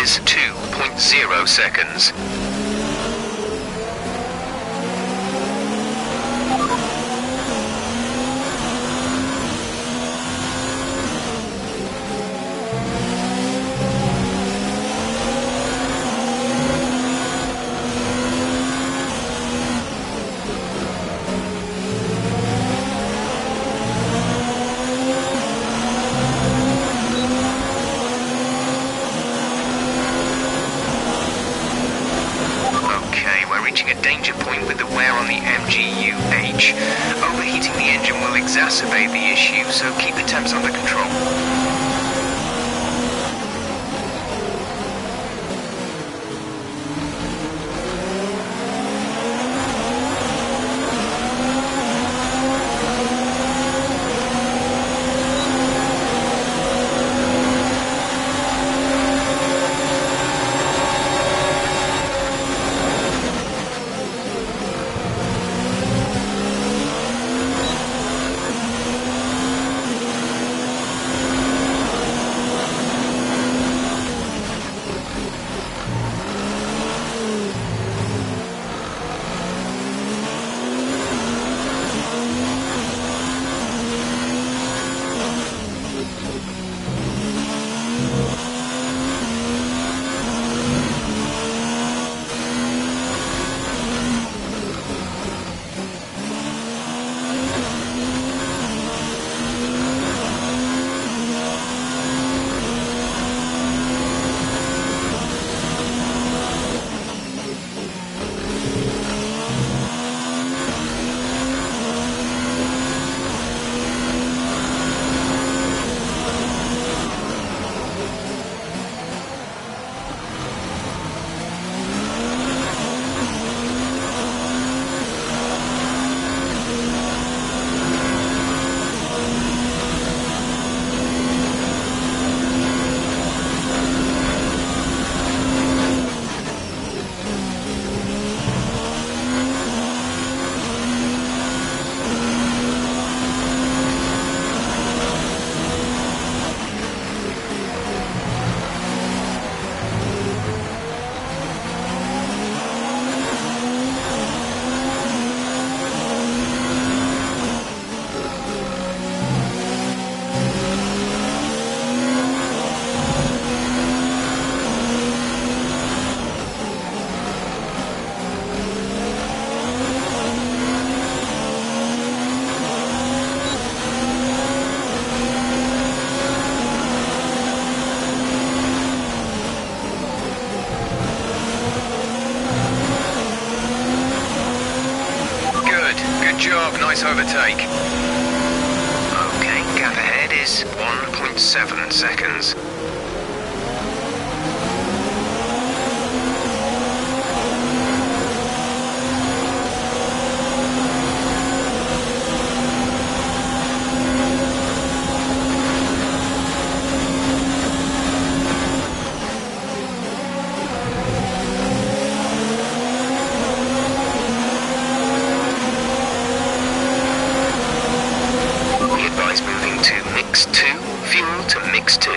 is 2.0 seconds. Reaching a danger point with the wear on the MGU-H. Overheating the engine will exacerbate the issue, so keep the temps under control. Good job, nice overtake. Okay, gap ahead is 1.7 seconds. Moving to mix 2, fuel to mix 2.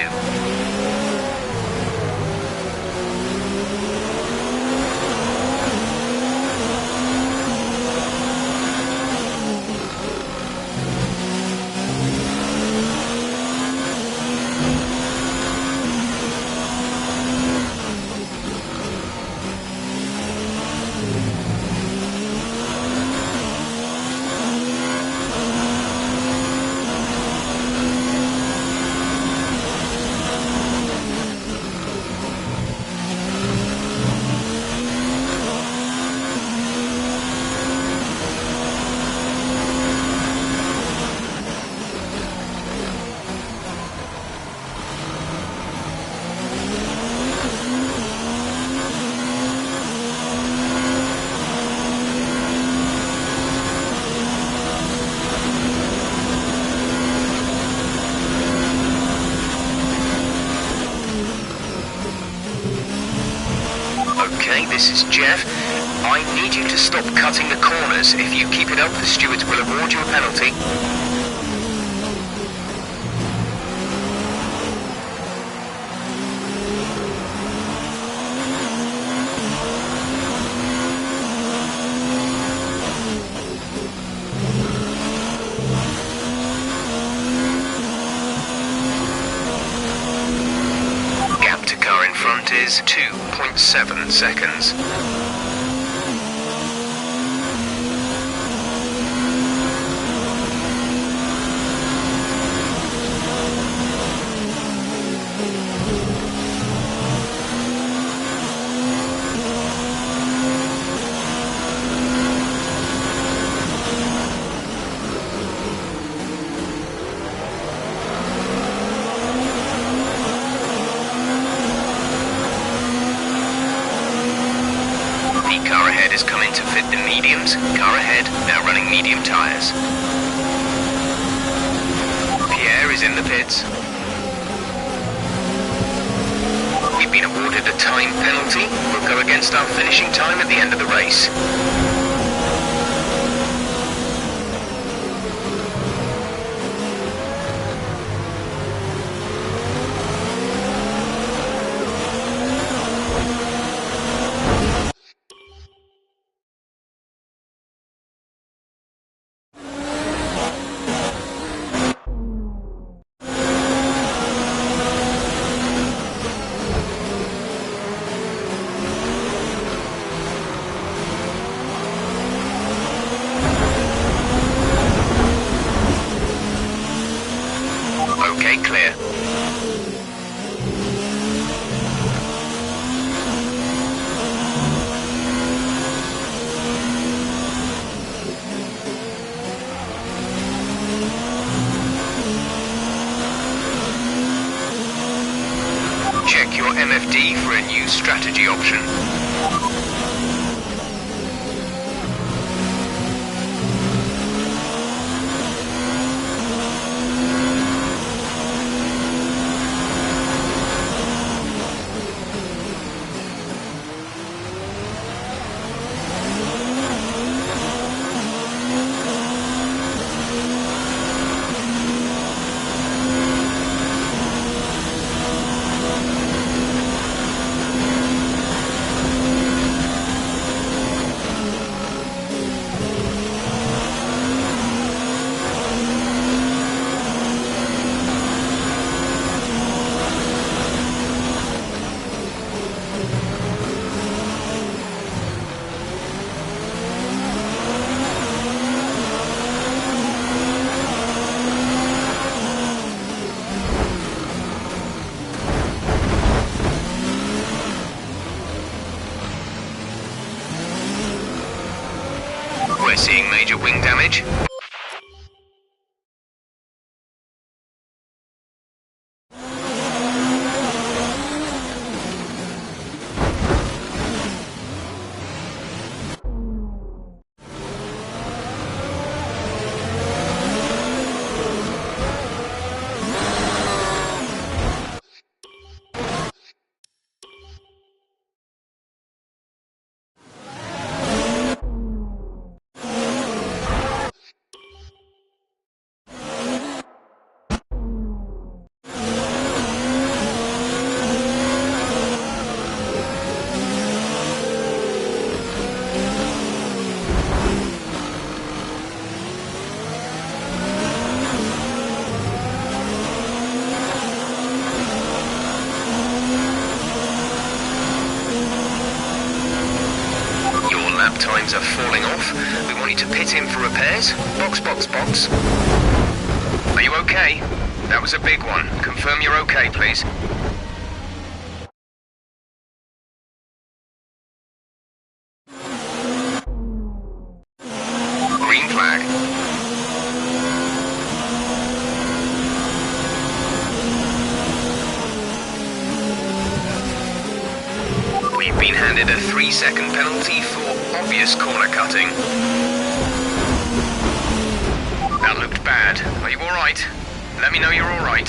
Okay, this is Jeff. I need you to stop cutting the corners. If you keep it up, the stewards will award you a penalty. is 2.7 seconds. Car ahead is coming to fit the mediums. Car ahead, now running medium tyres. Pierre is in the pits. We've been awarded a time penalty. We'll go against our finishing time at the end of the race. Okay, clear. Check your MFD for a new strategy option. We're seeing major wing damage. Times are falling off. We want you to pit in for repairs. Box, box, box. Are you okay? That was a big one. Confirm you're okay, please. Green flag. We've been handed a 3-second penalty for obvious corner cutting. That looked bad. Are you alright? Let me know you're alright.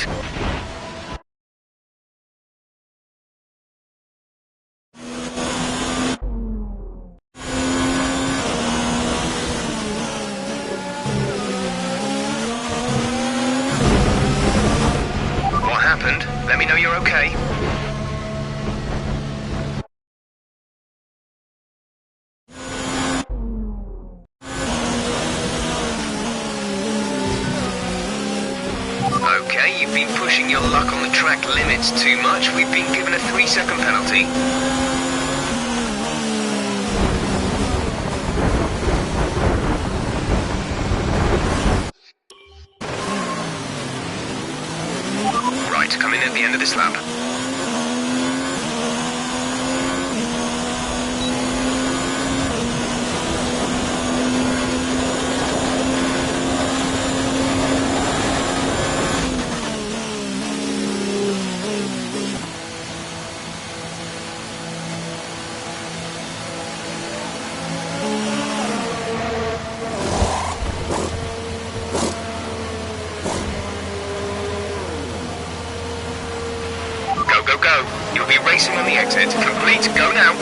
What happened? Let me know you're okay. Okay. Okay, you've been pushing your luck on the track limits too much. We've been given a 3-second penalty. Right, come in at the end of this lap. Go. You'll be racing on the exit. Complete. Go now.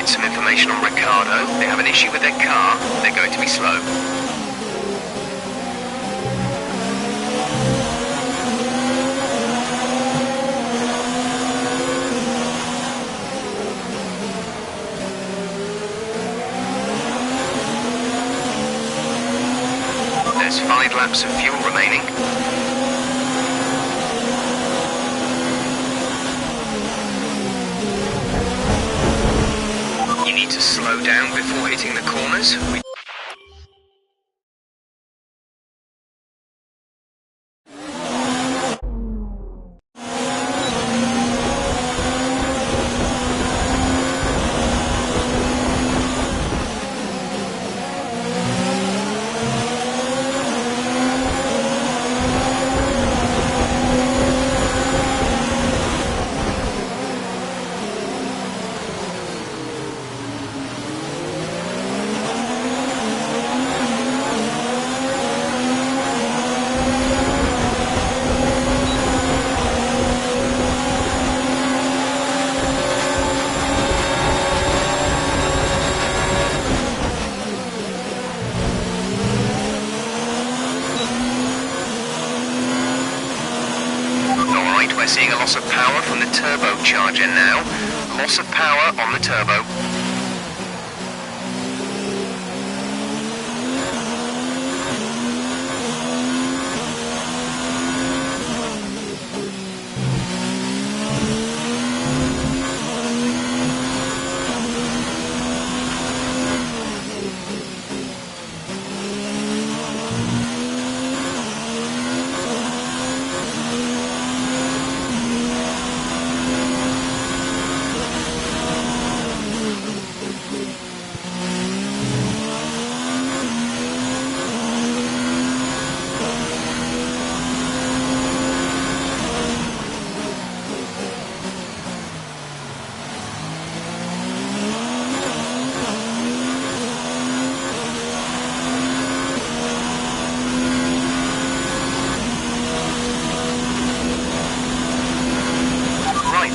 Some information on Ricardo. They have an issue with their car. They're going to be slow. There's 5 laps of fuel remaining. To slow down before hitting the corners. We're seeing a loss of power from the turbocharger now. Loss of power on the turbo.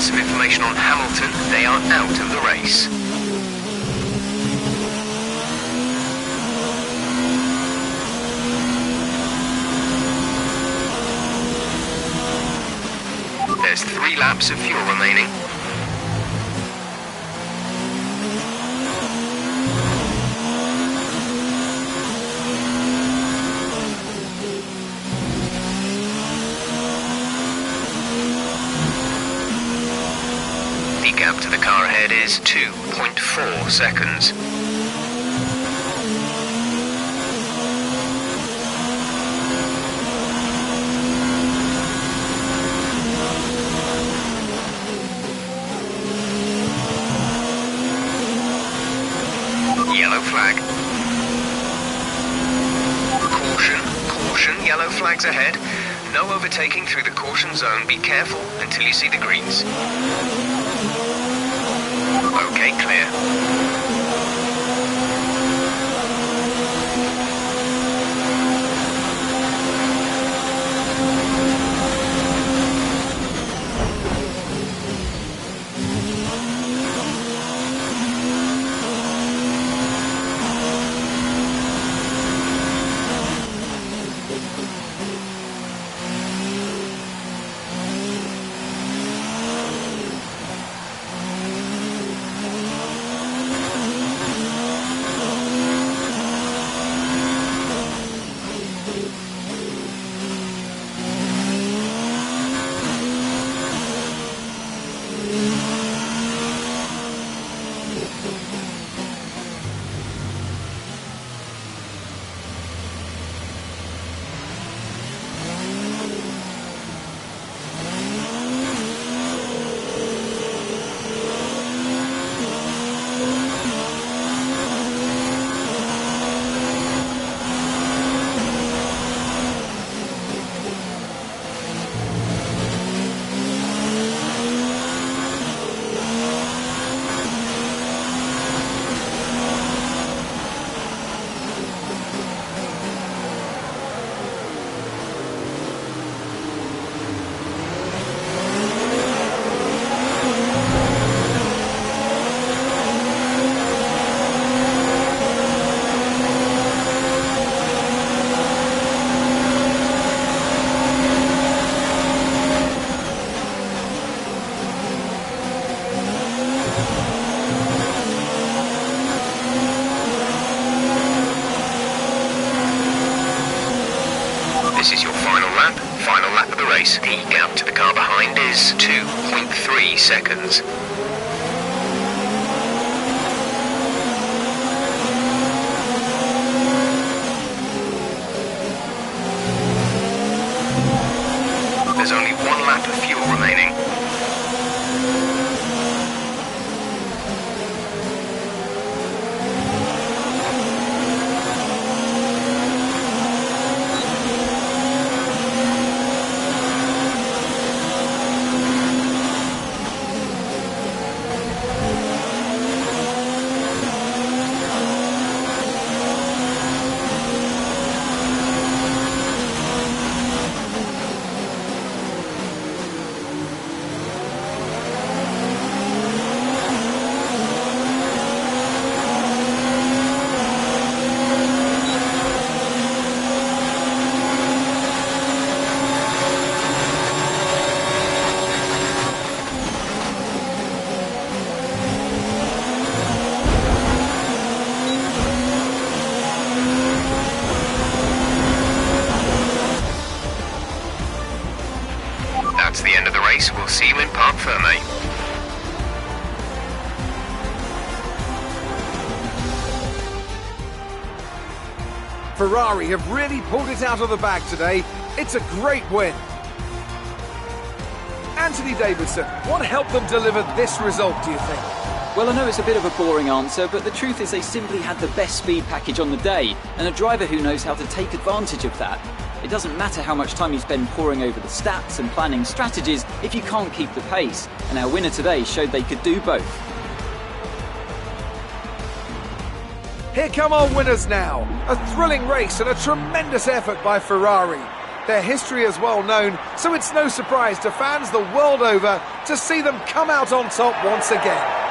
Some information on Hamilton. They are out of the race. There's 3 laps of fuel remaining. The gap to the car ahead is 2.4 seconds. Yellow flag. Caution, caution, yellow flags ahead. No overtaking through the caution zone. Be careful until you see the greens. Okay, clear. This is your final lap of the race. The gap to the car behind is 2.3 seconds. There's only 1 lap of fuel remaining. That's the end of the race. We'll see you in Parc Ferme. Ferrari have really pulled it out of the bag today. It's a great win. Anthony Davidson, what helped them deliver this result, do you think? Well, I know it's a bit of a boring answer, but the truth is they simply had the best speed package on the day, and a driver who knows how to take advantage of that. It doesn't matter how much time you spend poring over the stats and planning strategies if you can't keep the pace, and our winner today showed they could do both. Here come our winners now. A thrilling race and a tremendous effort by Ferrari. Their history is well known, so it's no surprise to fans the world over to see them come out on top once again.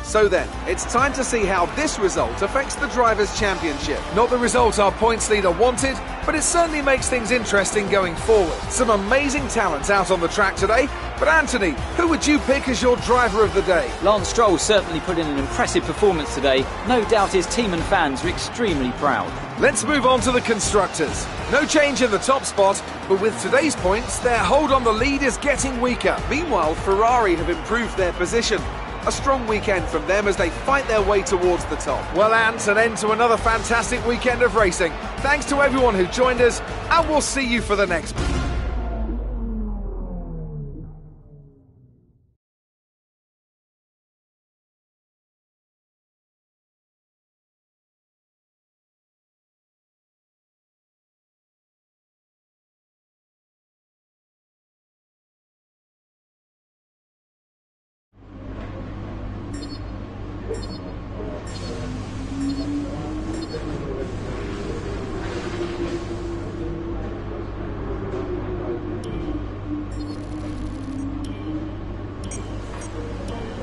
So then, it's time to see how this result affects the Drivers' Championship. Not the result our points leader wanted, but it certainly makes things interesting going forward. Some amazing talents out on the track today, but Anthony, who would you pick as your driver of the day? Lance Stroll certainly put in an impressive performance today. No doubt his team and fans are extremely proud. Let's move on to the Constructors. No change in the top spot, but with today's points, their hold on the lead is getting weaker. Meanwhile, Ferrari have improved their position. A strong weekend from them as they fight their way towards the top. Well, Ant, an end to another fantastic weekend of racing. Thanks to everyone who joined us, and we'll see you for the next one.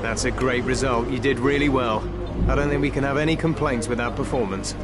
That's a great result. You did really well. I don't think we can have any complaints with that performance.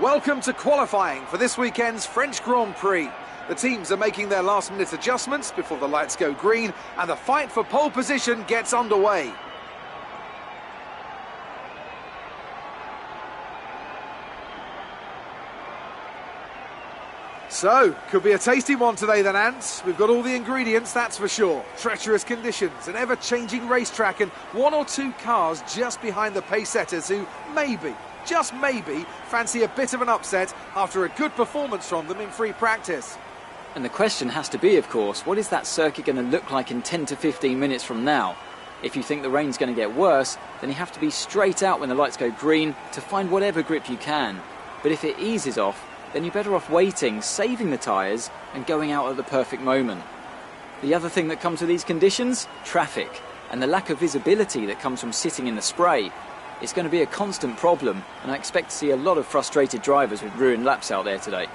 Welcome to qualifying for this weekend's French Grand Prix. The teams are making their last-minute adjustments before the lights go green, and the fight for pole position gets underway. So, could be a tasty one today then, Ants. We've got all the ingredients, that's for sure. Treacherous conditions, an ever-changing racetrack, and one or two cars just behind the pace setters who maybe, just maybe, fancy a bit of an upset after a good performance from them in free practice. And the question has to be, of course, what is that circuit going to look like in 10 to 15 minutes from now? If you think the rain's going to get worse, then you have to be straight out when the lights go green to find whatever grip you can. But if it eases off, then you're better off waiting, saving the tyres and going out at the perfect moment. The other thing that comes with these conditions? Traffic, and the lack of visibility that comes from sitting in the spray. It's going to be a constant problem, and I expect to see a lot of frustrated drivers with ruined laps out there today.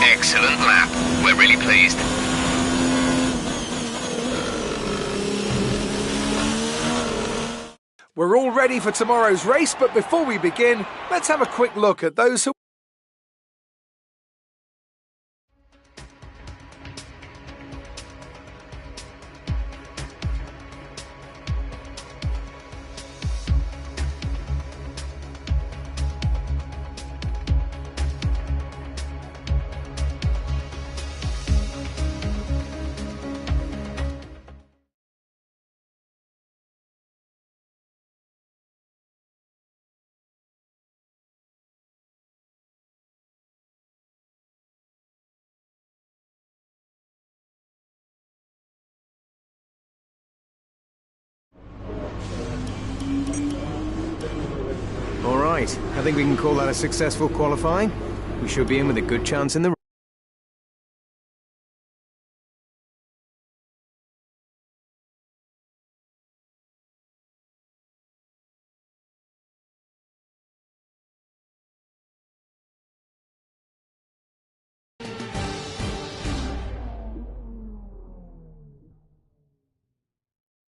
Excellent lap. We're really pleased. We're all ready for tomorrow's race, but before we begin, let's have a quick look at those who... All right, I think we can call that a successful qualifying. We should be in with a good chance in the...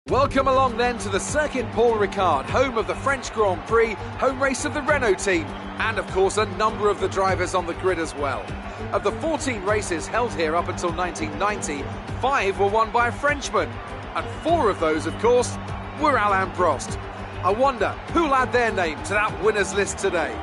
Welcome along then to the Circuit Paul Ricard, home of the French Grand Prix, home race of the Renault team, and of course a number of the drivers on the grid as well. Of the 14 races held here up until 1990, 5 were won by a Frenchman, and 4 of those, of course, were Alain Prost. I wonder who'll add their name to that winners list today.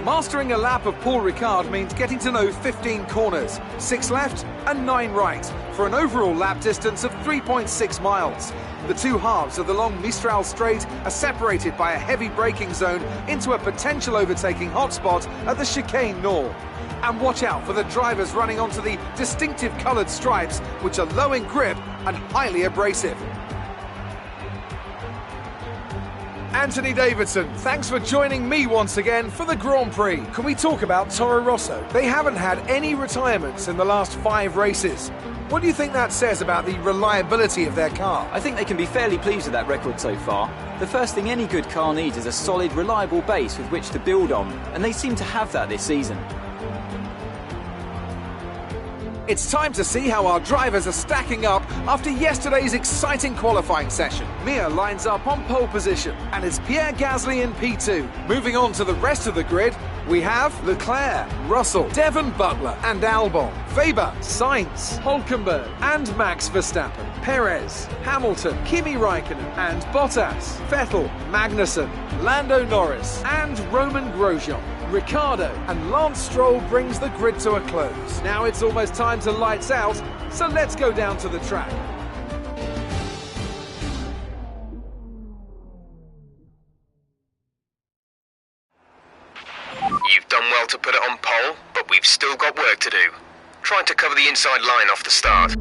Mastering a lap of Paul Ricard means getting to know 15 corners, 6 left and 9 right, for an overall lap distance of 3.6 miles. The two halves of the long Mistral Straight are separated by a heavy braking zone into a potential overtaking hotspot at the chicane Nord. And watch out for the drivers running onto the distinctive coloured stripes, which are low in grip and highly abrasive. Anthony Davidson, thanks for joining me once again for the Grand Prix. Can we talk about Toro Rosso? They haven't had any retirements in the last 5 races. What do you think that says about the reliability of their car? I think they can be fairly pleased with that record so far. The first thing any good car needs is a solid, reliable base with which to build on, and they seem to have that this season. It's time to see how our drivers are stacking up after yesterday's exciting qualifying session. Mir lines up on pole position, and it's Pierre Gasly in P2. Moving on to the rest of the grid, we have Leclerc, Russell, Devon Butler and Albon, Weber, Sainz, Hülkenberg and Max Verstappen, Perez, Hamilton, Kimi Raikkonen and Bottas, Vettel, Magnussen, Lando Norris and Roman Grosjean. Ricciardo and Lance Stroll brings the grid to a close. Now it's almost time to lights out, so let's go down to the track. You've done well to put it on pole, but we've still got work to do. Trying to cover the inside line off the start.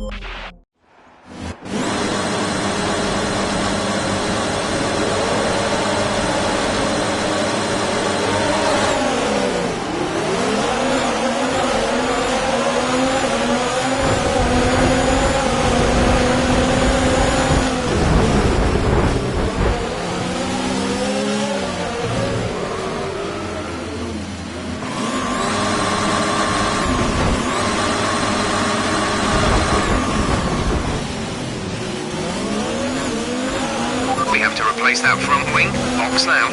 Replace that front wing, box now.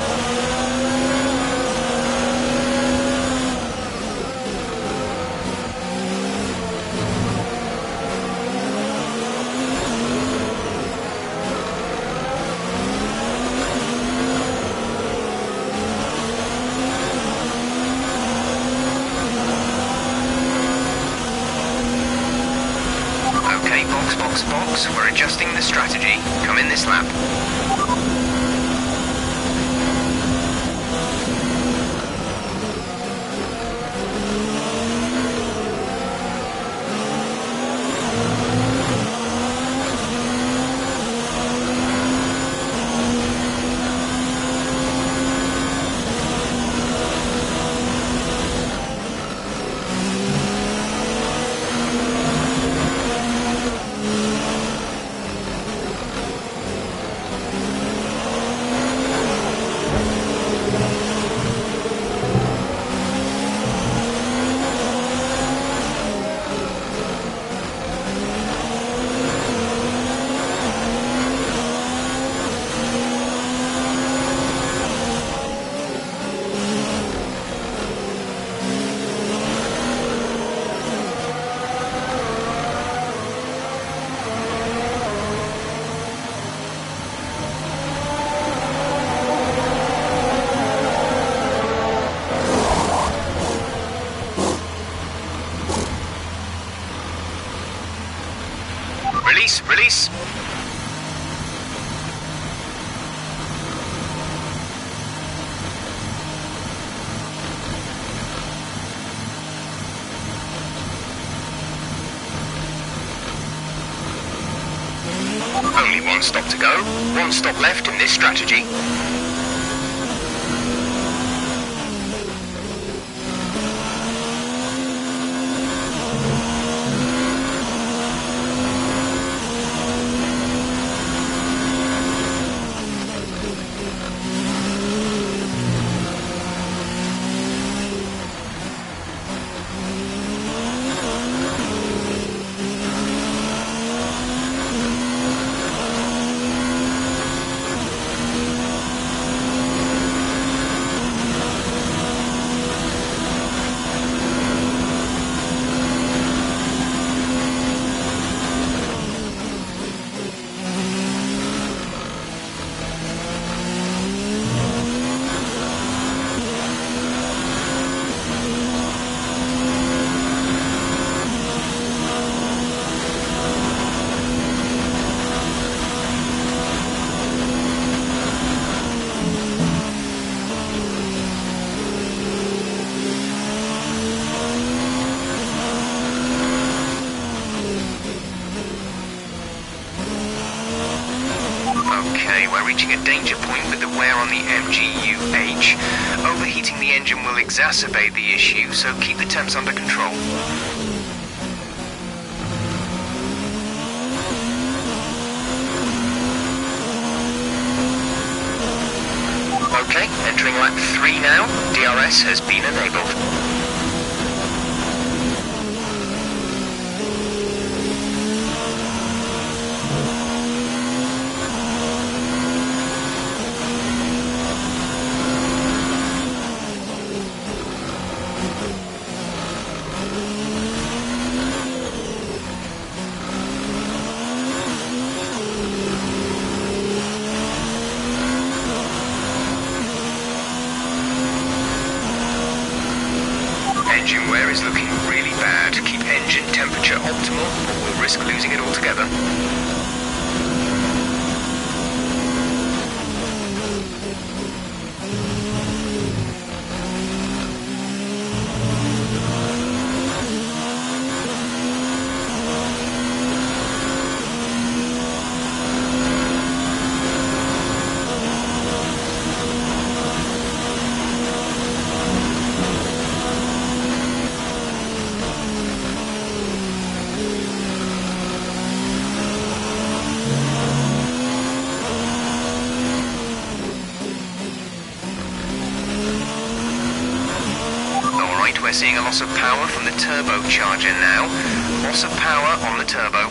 Okay, box, we're adjusting the strategy. Come in this lap. Release. Only one stop to go. One stop left in this strategy. a danger point with the wear on the MGU-H. Overheating the engine will exacerbate the issue, so keep the temps under control. Okay, entering lap 3 now. DRS has been enabled. Engine wear is looking really bad. Keep engine temperature optimal, or we'll risk losing it altogether. We're seeing a loss of power from the turbocharger now. Loss of power on the turbo.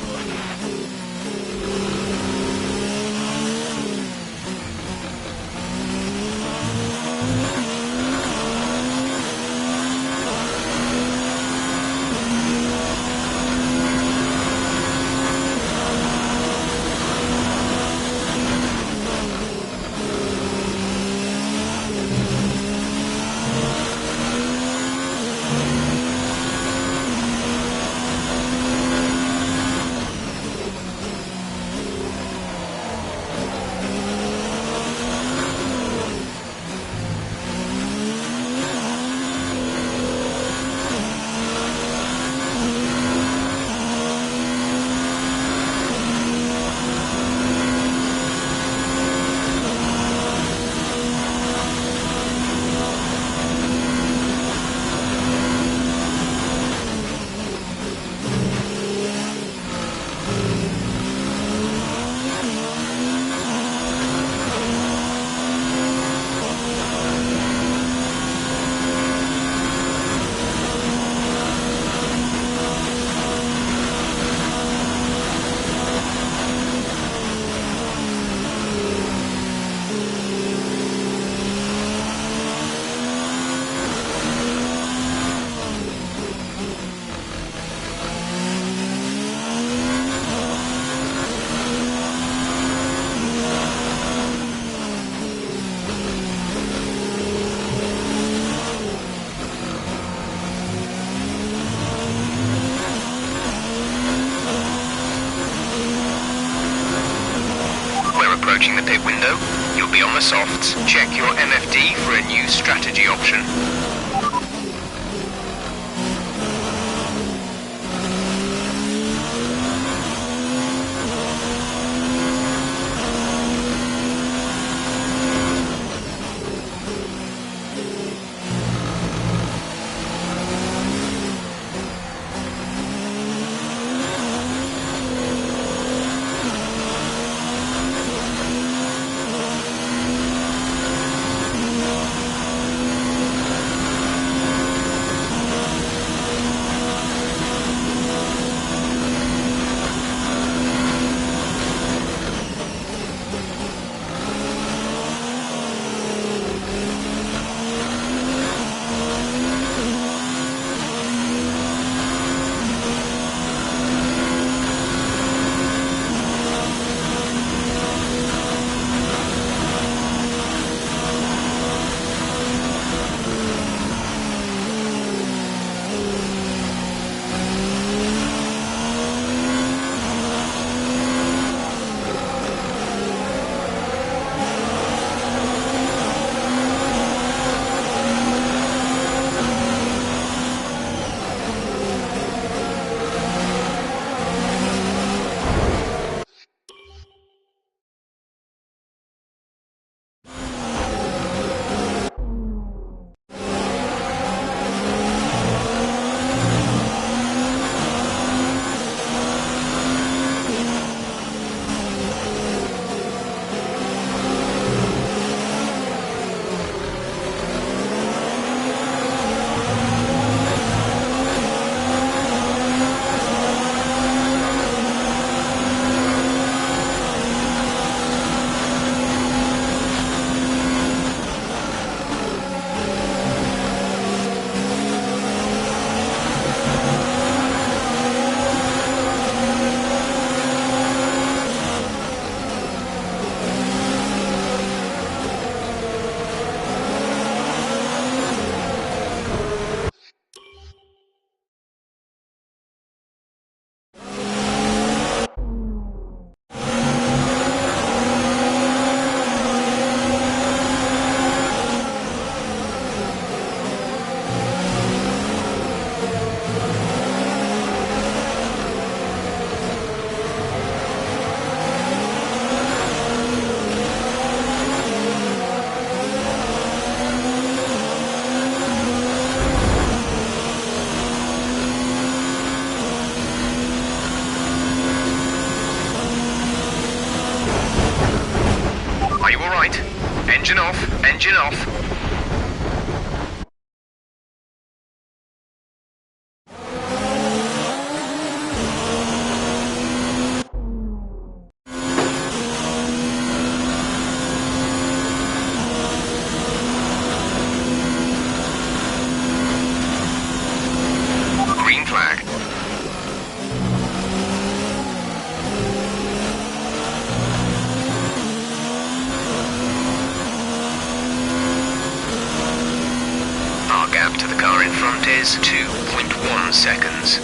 Approaching the pit window, you'll be on the softs. Check your MFD for a new strategy option. Engine off. Green flag. Our gap to the car in front is 2.1 seconds.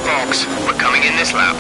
Box, we're coming in this lap.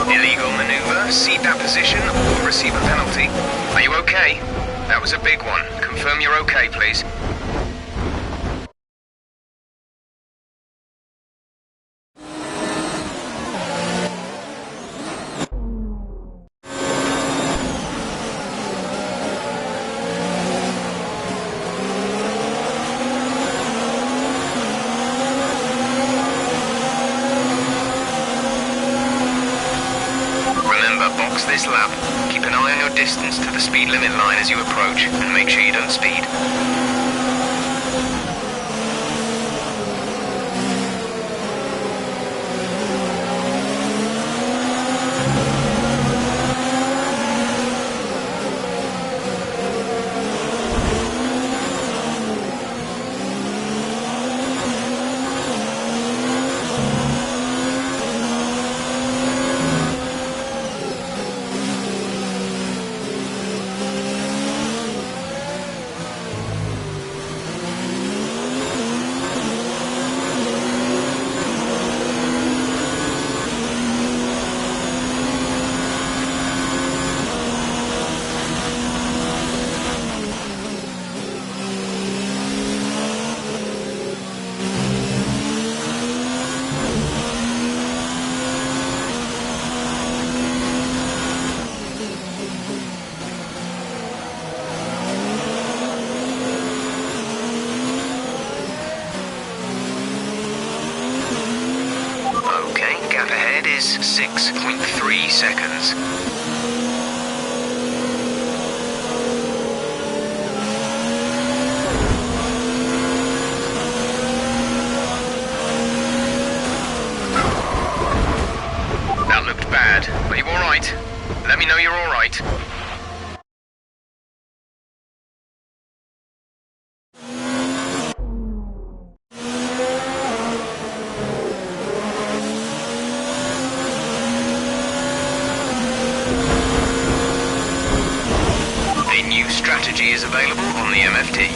Illegal maneuver, cede that position, or receive a penalty. Are you okay? That was a big one. Confirm you're okay, please. Box this lap. Keep an eye on your distance to the speed limit line as you approach, and make sure you don't speed. Gap ahead is 6.3 seconds. That looked bad. Are you alright? Let me know you're alright. Strategy is available on the MFT.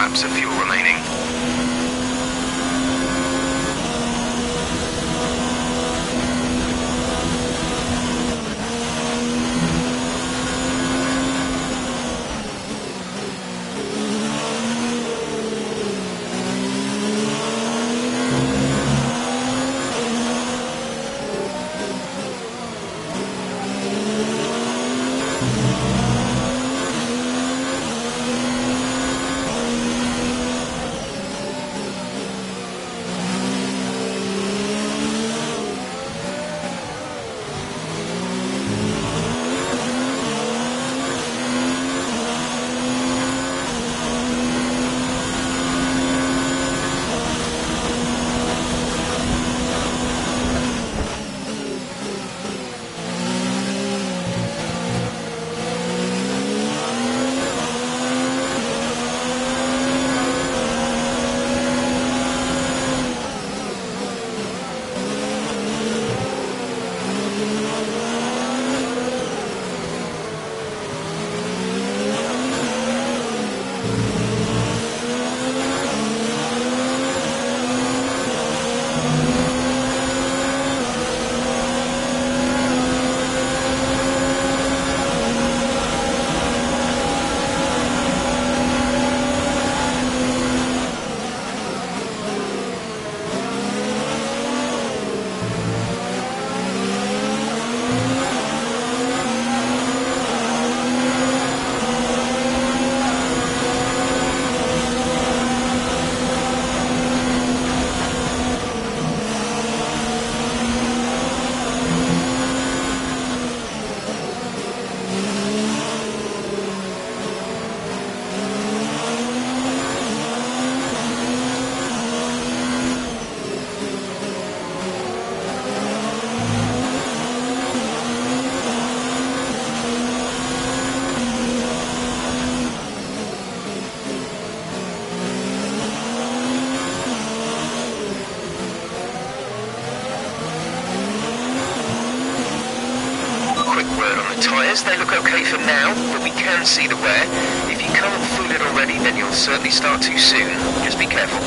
laps of fuel remaining. Tyres, they look okay for now, but we can see the wear. If you can't feel it already, then you'll certainly start too soon. Just be careful.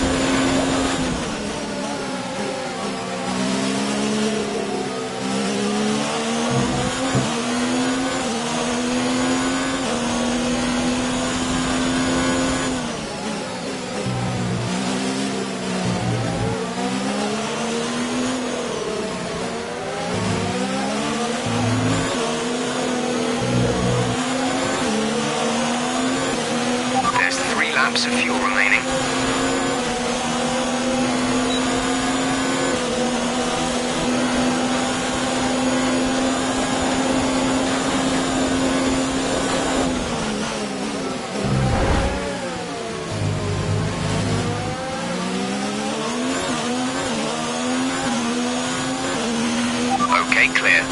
Laps of fuel remaining. Okay, clear.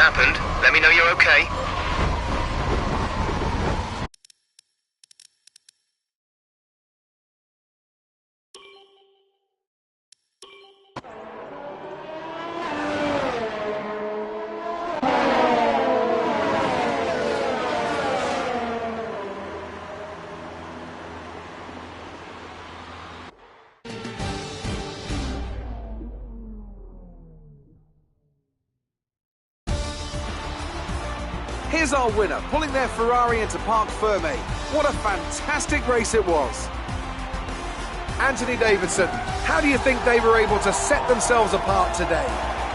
happened. Let me know you're okay. Here's our winner, pulling their Ferrari into Parc Fermé. What a fantastic race it was. Anthony Davidson, how do you think they were able to set themselves apart today?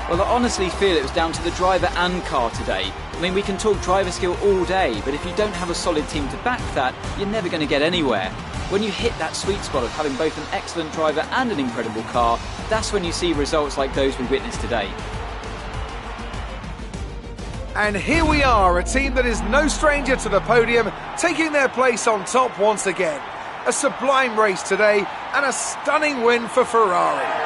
Well, I honestly feel it was down to the driver and car today. I mean, we can talk driver skill all day, but if you don't have a solid team to back that, you're never going to get anywhere. When you hit that sweet spot of having both an excellent driver and an incredible car, that's when you see results like those we witnessed today. And here we are, a team that is no stranger to the podium, taking their place on top once again. A sublime race today, and a stunning win for Ferrari.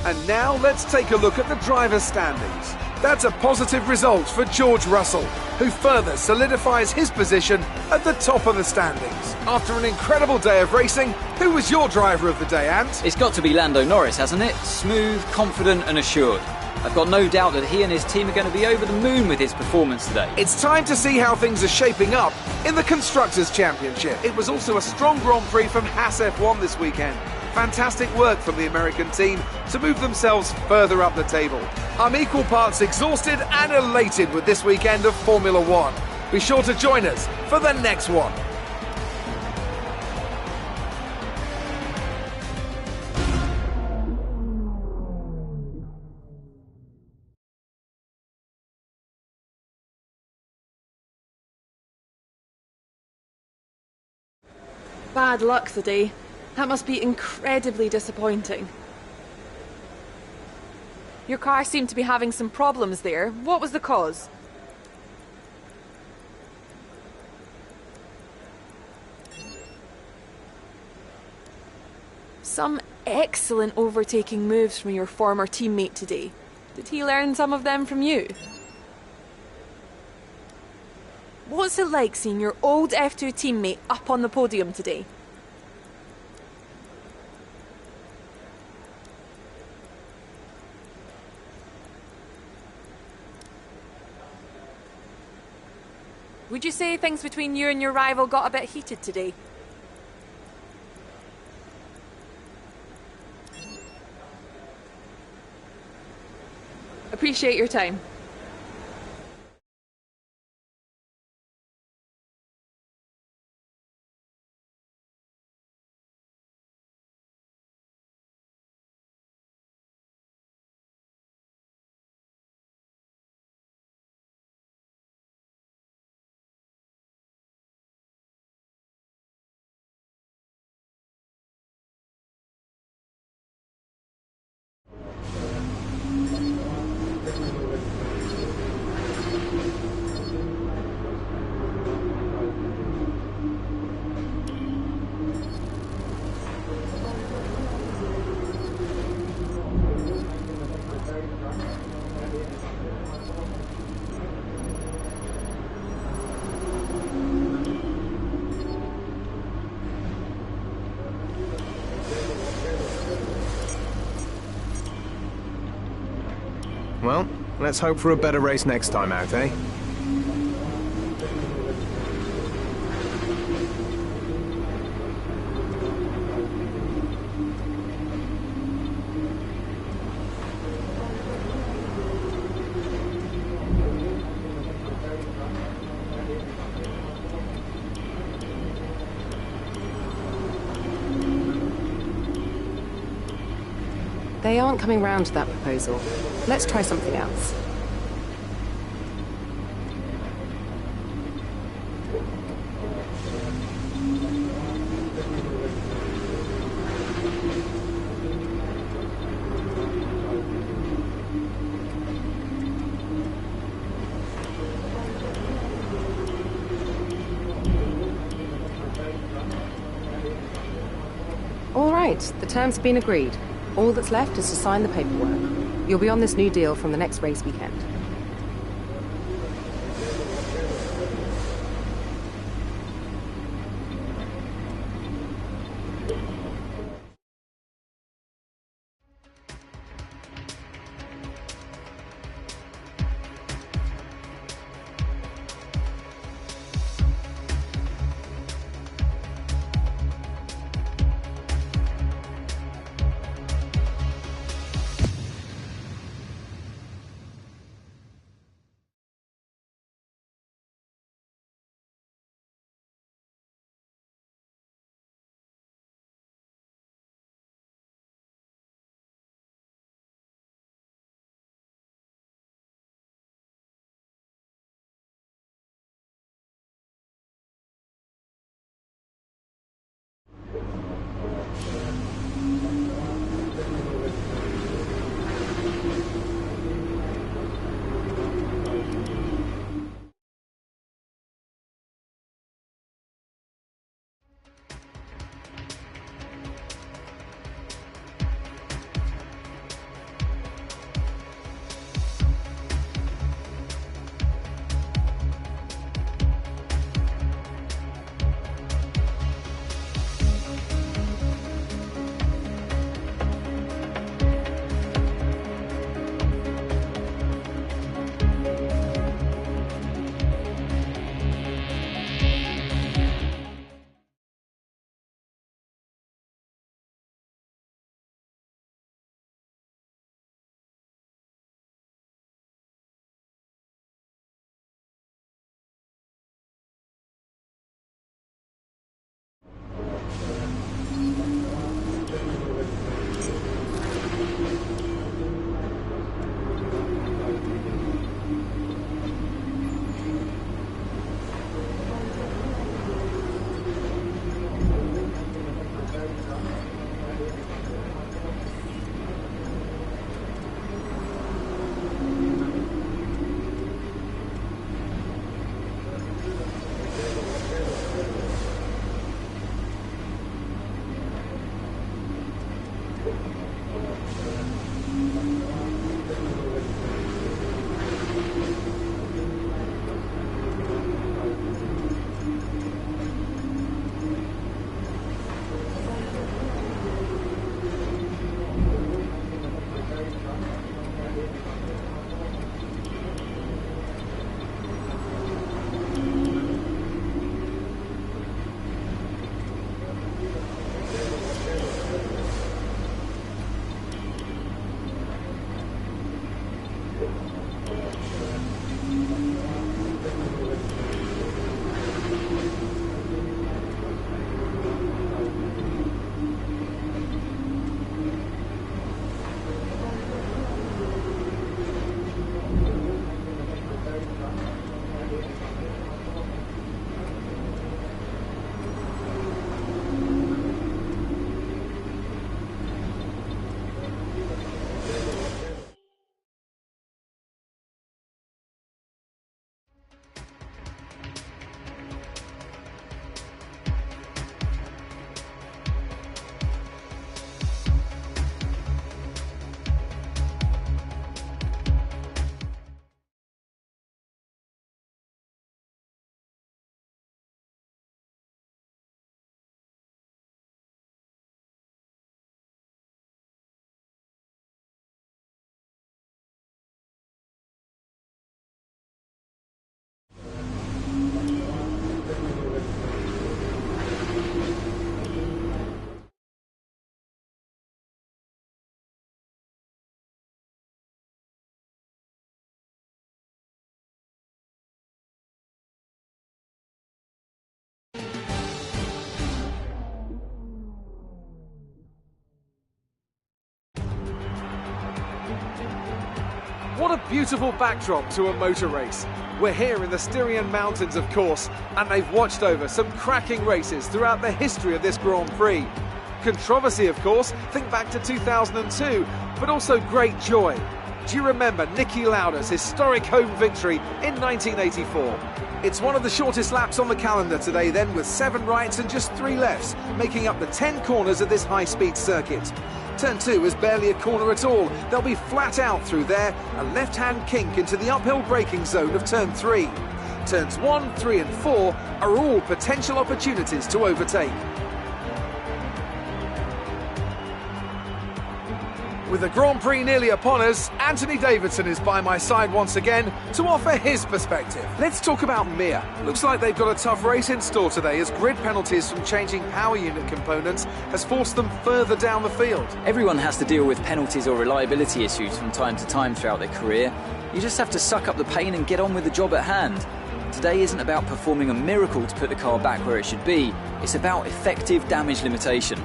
And now let's take a look at the driver's standings. That's a positive result for George Russell, who further solidifies his position at the top of the standings. After an incredible day of racing, who was your driver of the day, Ant? It's got to be Lando Norris, hasn't it? Smooth, confident and assured. I've got no doubt that he and his team are going to be over the moon with his performance today. It's time to see how things are shaping up in the Constructors' Championship. It was also a strong Grand Prix from Haas F1 this weekend. Fantastic work from the American team to move themselves further up the table. I'm equal parts exhausted and elated with this weekend of Formula One. Be sure to join us for the next one. Bad luck today. That must be incredibly disappointing. Your car seemed to be having some problems there. What was the cause? Some excellent overtaking moves from your former teammate today. Did he learn some of them from you? What's it like seeing your old F2 teammate up on the podium today? Would you say things between you and your rival got a bit heated today? Appreciate your time. Well, let's hope for a better race next time out, eh? They aren't coming round to that proposal. Let's try something else. Right, the terms have been agreed. All that's left is to sign the paperwork. You'll be on this new deal from the next race weekend. What a beautiful backdrop to a motor race. We're here in the Styrian Mountains, of course, and they've watched over some cracking races throughout the history of this Grand Prix. Controversy, of course, think back to 2002, but also great joy. Do you remember Niki Lauda's historic home victory in 1984? It's one of the shortest laps on the calendar today then, with 7 rights and just 3 lefts, making up the 10 corners of this high-speed circuit. Turn 2 is barely a corner at all. They'll be flat out through there, a left-hand kink into the uphill braking zone of Turn 3. Turns 1, 3 and 4 are all potential opportunities to overtake. With the Grand Prix nearly upon us, Anthony Davidson is by my side once again to offer his perspective. Let's talk about Mir. Looks like they've got a tough race in store today, as grid penalties from changing power unit components has forced them further down the field. Everyone has to deal with penalties or reliability issues from time to time throughout their career. You just have to suck up the pain and get on with the job at hand. Today isn't about performing a miracle to put the car back where it should be. It's about effective damage limitation.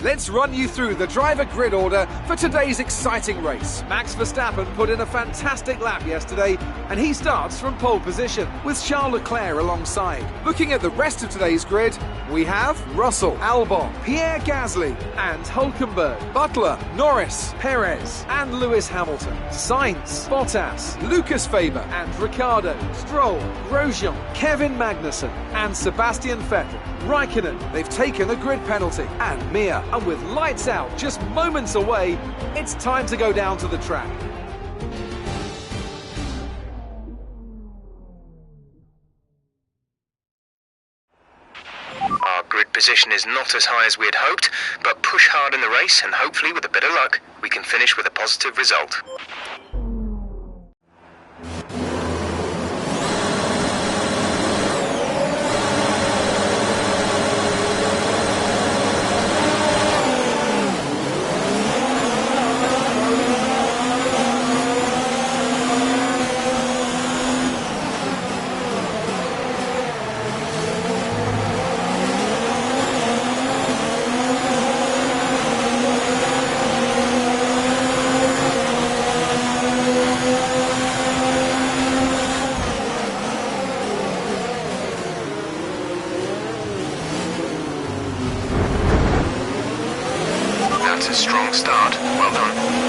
Let's run you through the driver grid order for today's exciting race. Max Verstappen put in a fantastic lap yesterday, and he starts from pole position, with Charles Leclerc alongside. Looking at the rest of today's grid, we have Russell, Albon, Pierre Gasly, and Hülkenberg, Butler, Norris, Perez, and Lewis Hamilton, Sainz, Bottas, Lucas Faber, and Ricciardo, Stroll, Grosjean, Kevin Magnussen, and Sebastian Vettel. Raikkonen, they've taken a grid penalty, and Mir. And with lights out just moments away, it's time to go down to the track. Our grid position is not as high as we had hoped, but push hard in the race and hopefully with a bit of luck, we can finish with a positive result. That's a strong start. Well done.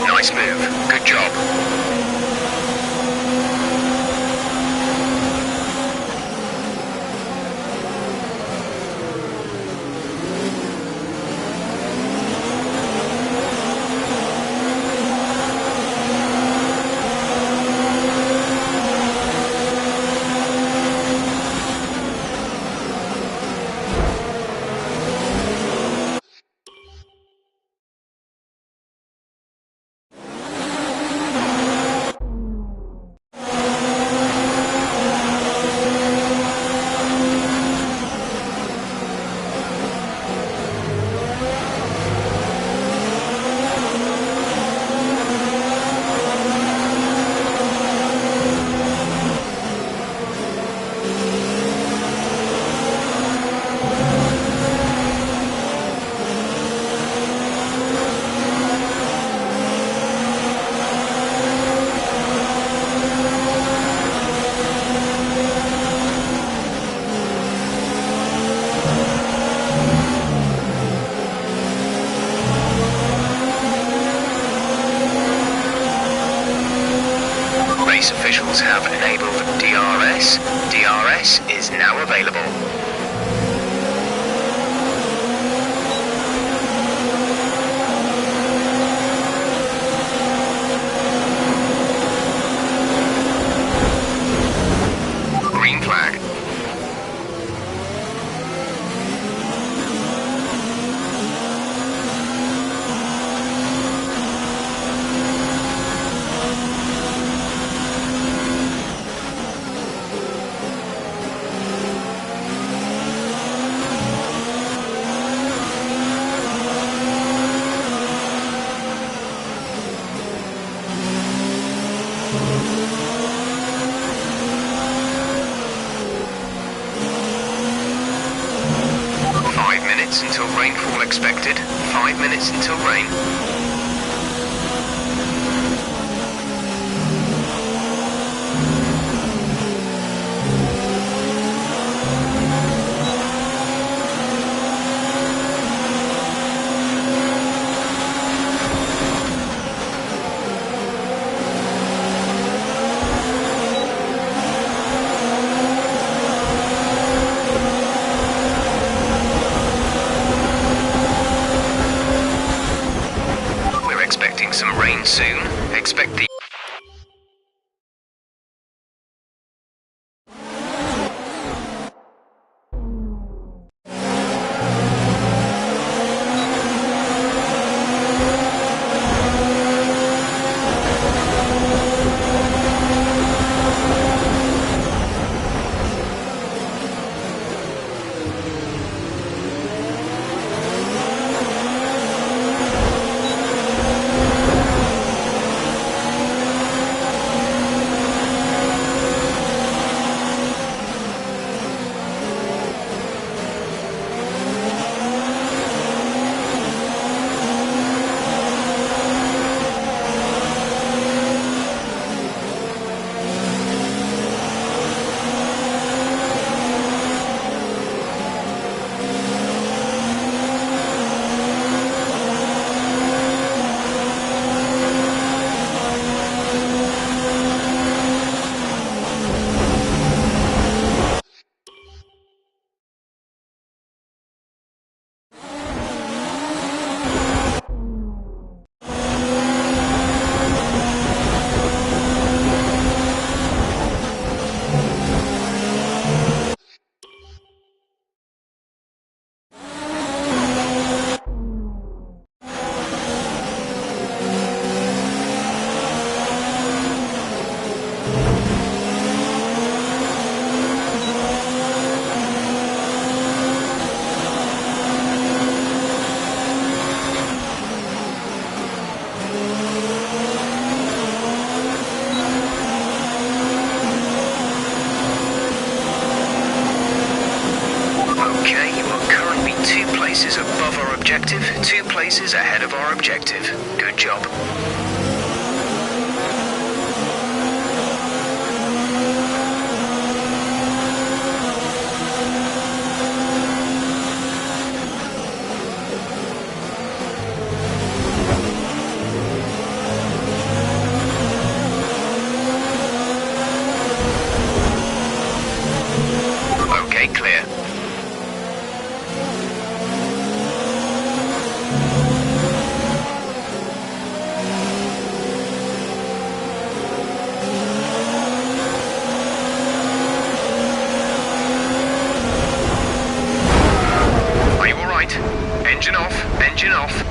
Nice move. Good job. Race officials have enabled DRS. DRS is now available. minutes until rainfall expected. 5 minutes until rain. Some rain soon. Expect the... Above our objective, 2 places ahead of our objective. Good job. Okay, clear. Engine off, engine off.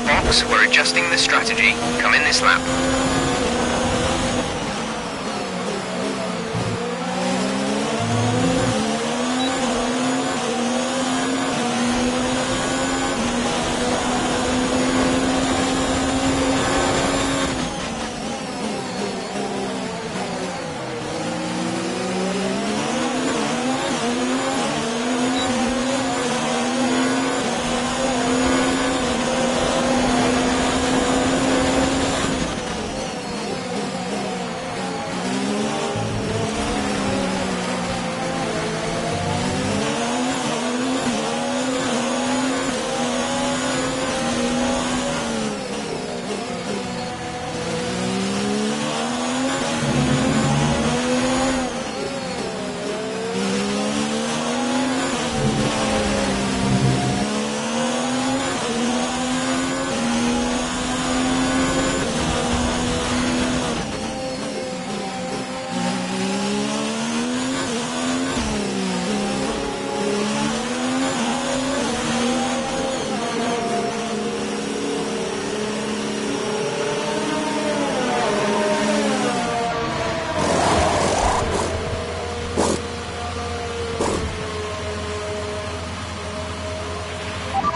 Box, we're adjusting the strategy. Come in this lap.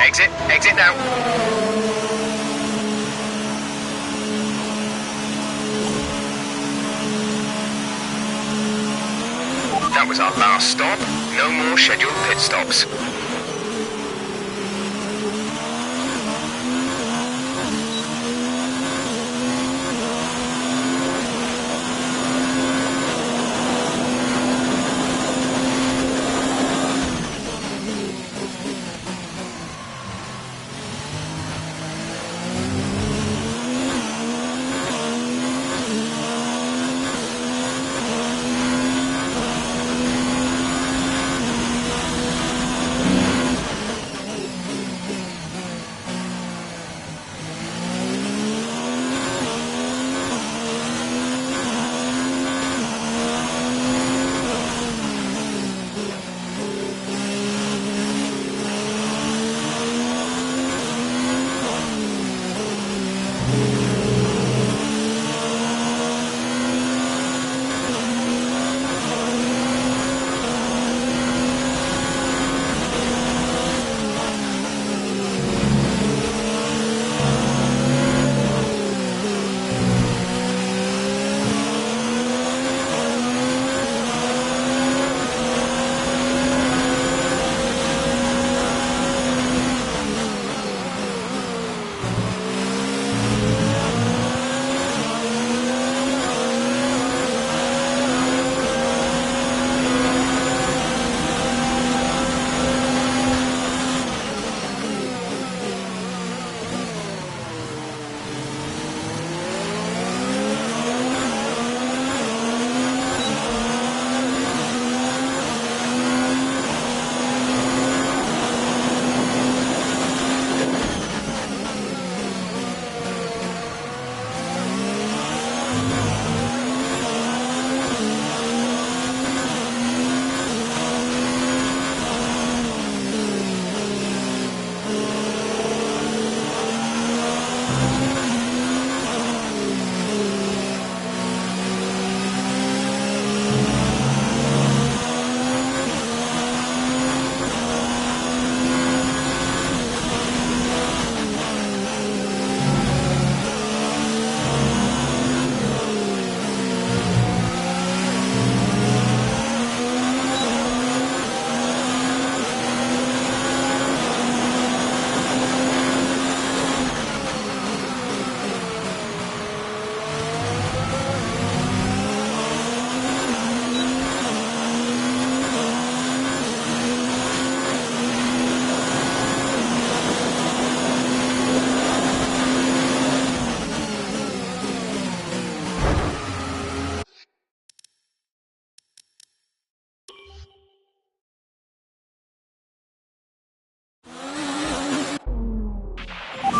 Exit. Exit now. That was our last stop. No more scheduled pit stops.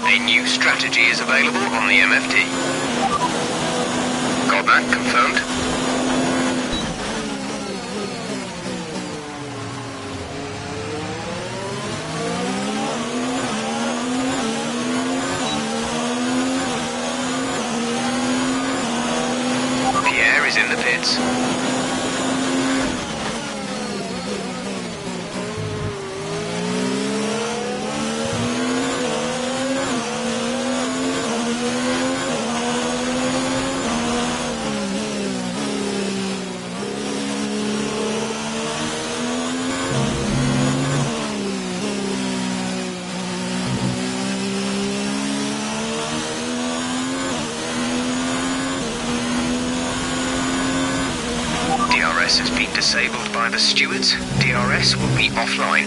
A new strategy is available on the MFD. Got that confirmed? Pierre is in the pits. DRS has been disabled by the stewards. DRS will be offline.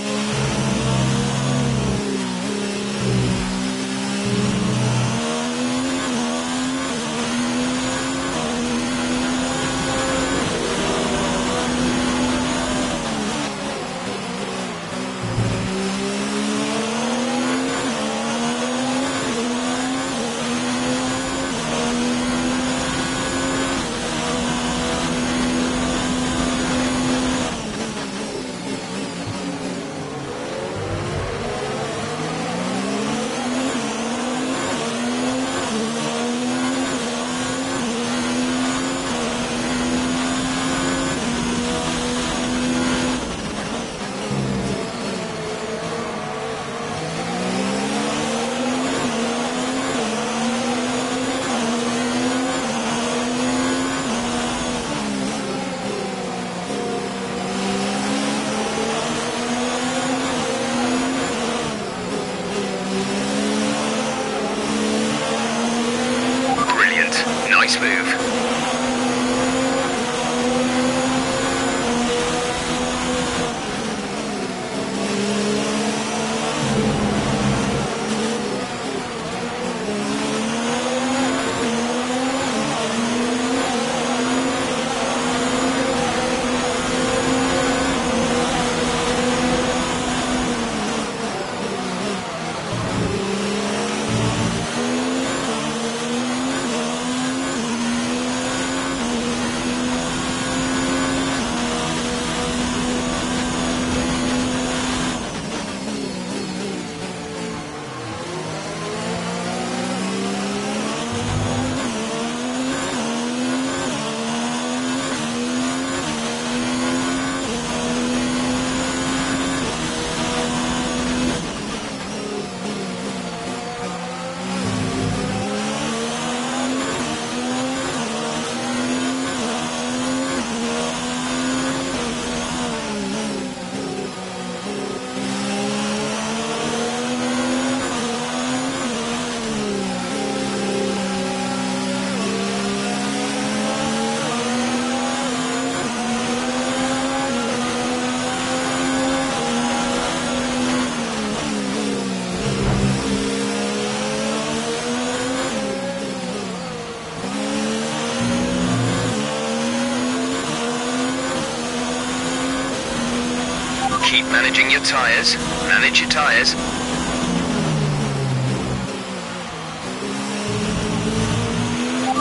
Keep managing your tyres. Manage your tyres.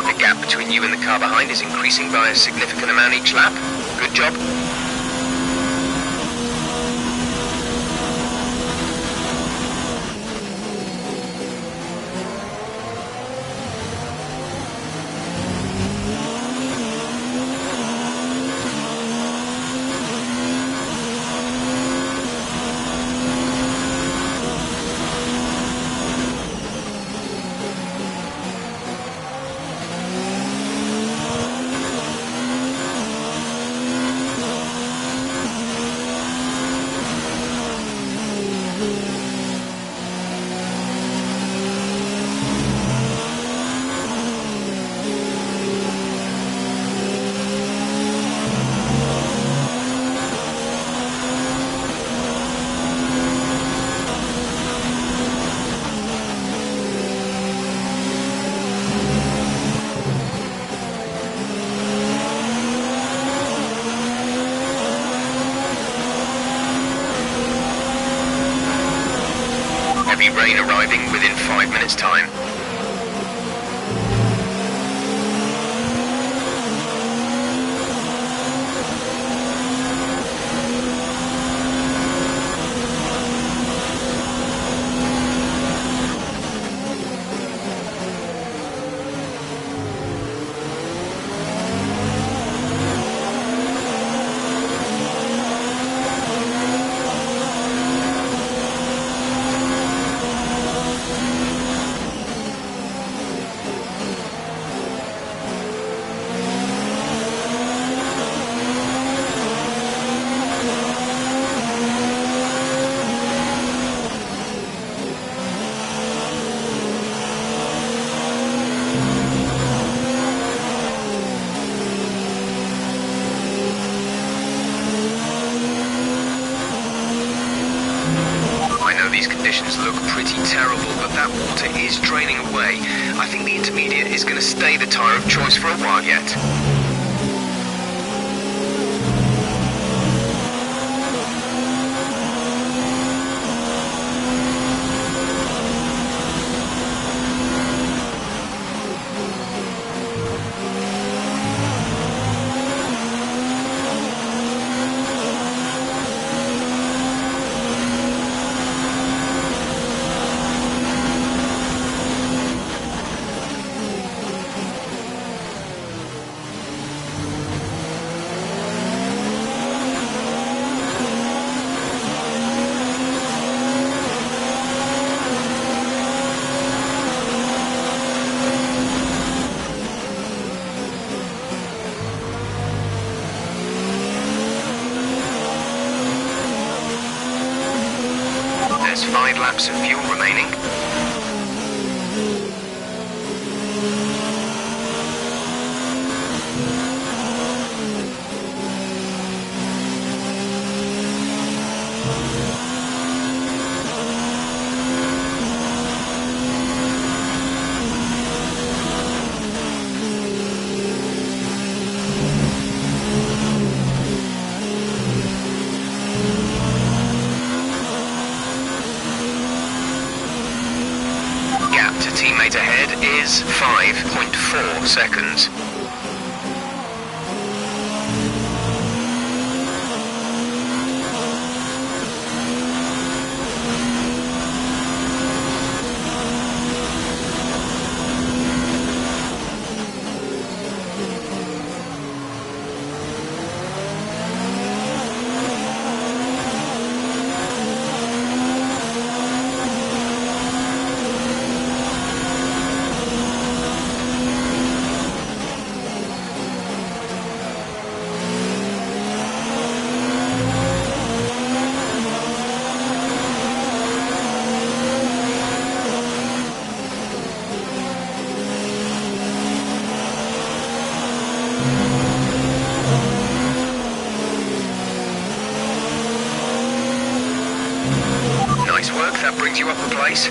The gap between you and the car behind is increasing by a significant amount each lap. Good job. Heavy rain arriving within 5 minutes' time. These conditions look pretty terrible, but that water is draining away. I think the intermediate is going to stay the tyre of choice for a while yet. There's 5 laps of fuel remaining. Teammate ahead is 5.4 seconds. Nice work, that brings you up a place.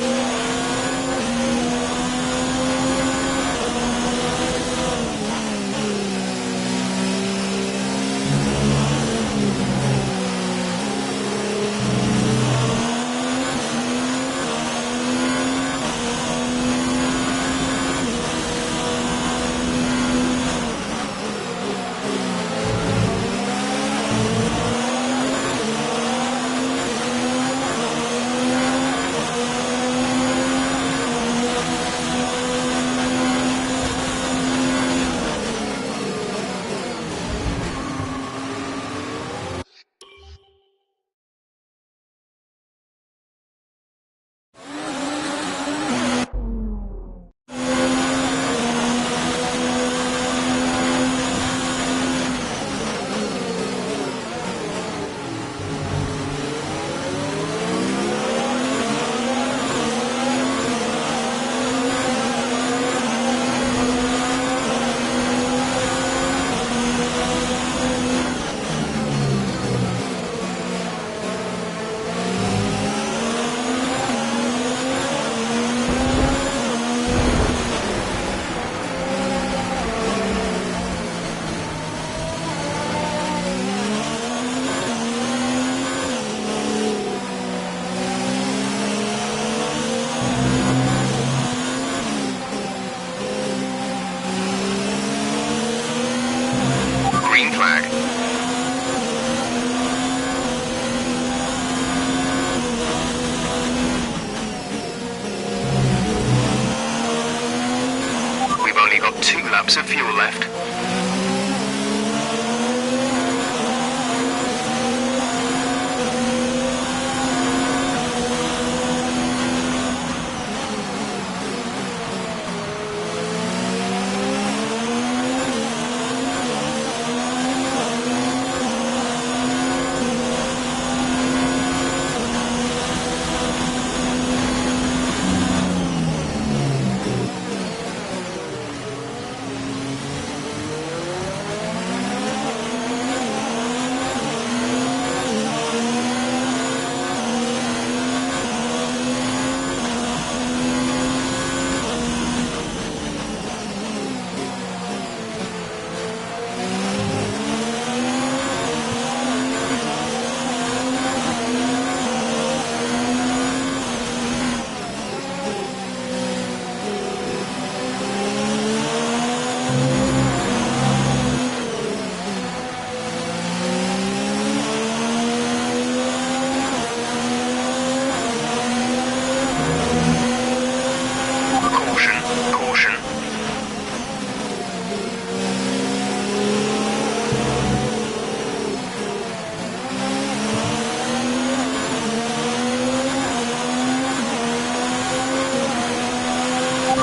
laps of fuel left.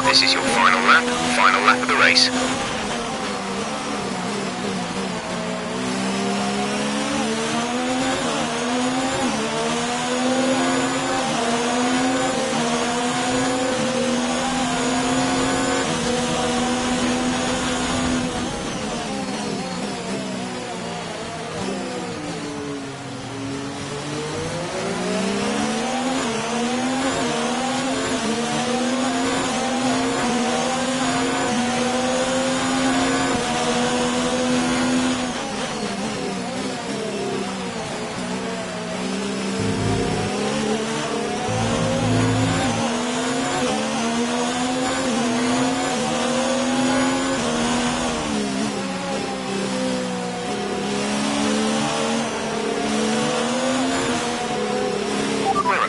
This is your final lap of the race.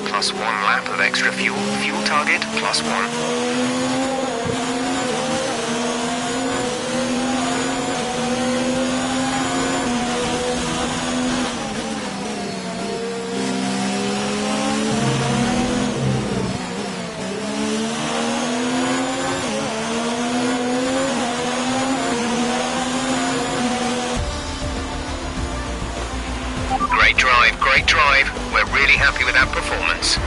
Plus 1 lap of extra fuel. Fuel target plus 1. Great drive. We're really happy with that performance.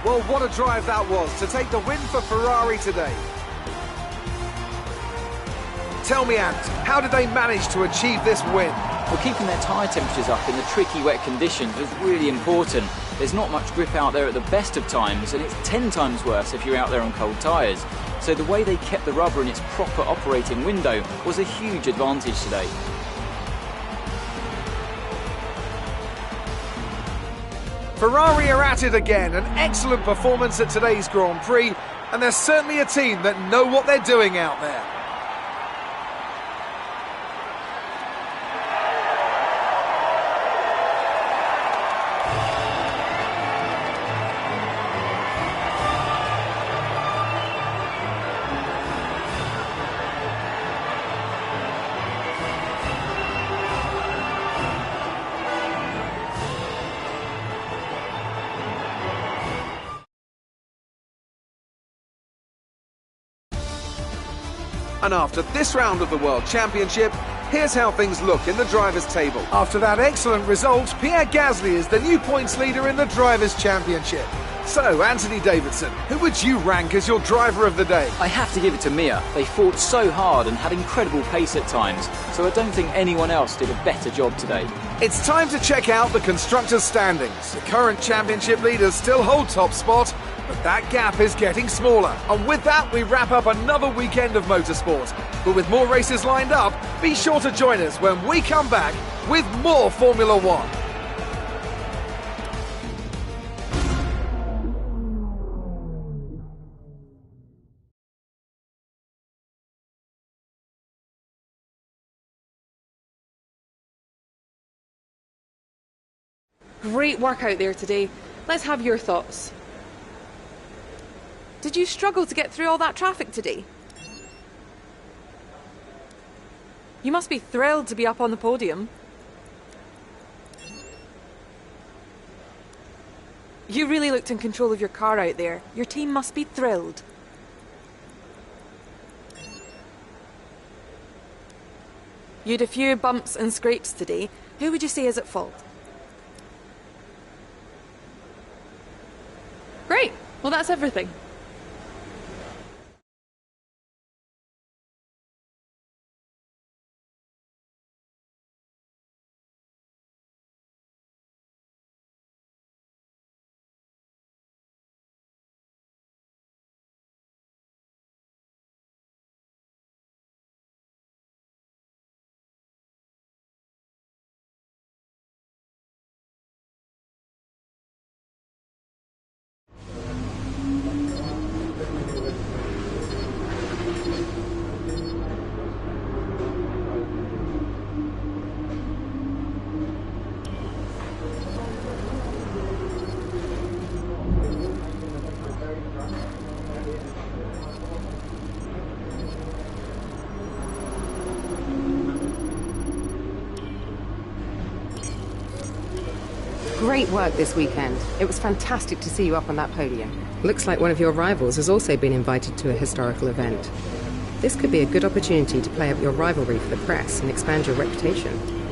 Well, what a drive that was to take the win for Ferrari today. Tell me, Ant, how did they manage to achieve this win? Well, keeping their tyre temperatures up in the tricky wet conditions was really important. There's not much grip out there at the best of times, and it's 10 times worse if you're out there on cold tyres. So the way they kept the rubber in its proper operating window was a huge advantage today. Ferrari are at it again, an excellent performance at today's Grand Prix, and they're certainly a team that know what they're doing out there. And after this round of the World Championship, here's how things look in the Drivers' Table. After that excellent result, Pierre Gasly is the new points leader in the Drivers' Championship. So, Anthony Davidson, who would you rank as your driver of the day? I have to give it to Mia. They fought so hard and had incredible pace at times, so I don't think anyone else did a better job today. It's time to check out the Constructors' standings. The current championship leaders still hold top spot, but that gap is getting smaller. And with that, we wrap up another weekend of motorsport. But with more races lined up, be sure to join us when we come back with more Formula One. Great work out there today. Let's have your thoughts. Did you struggle to get through all that traffic today? You must be thrilled to be up on the podium. You really looked in control of your car out there. Your team must be thrilled. You had a few bumps and scrapes today. Who would you say is at fault? Great. Well, that's everything. Great work this weekend. It was fantastic to see you up on that podium. Looks like one of your rivals has also been invited to a historical event. This could be a good opportunity to play up your rivalry for the press and expand your reputation.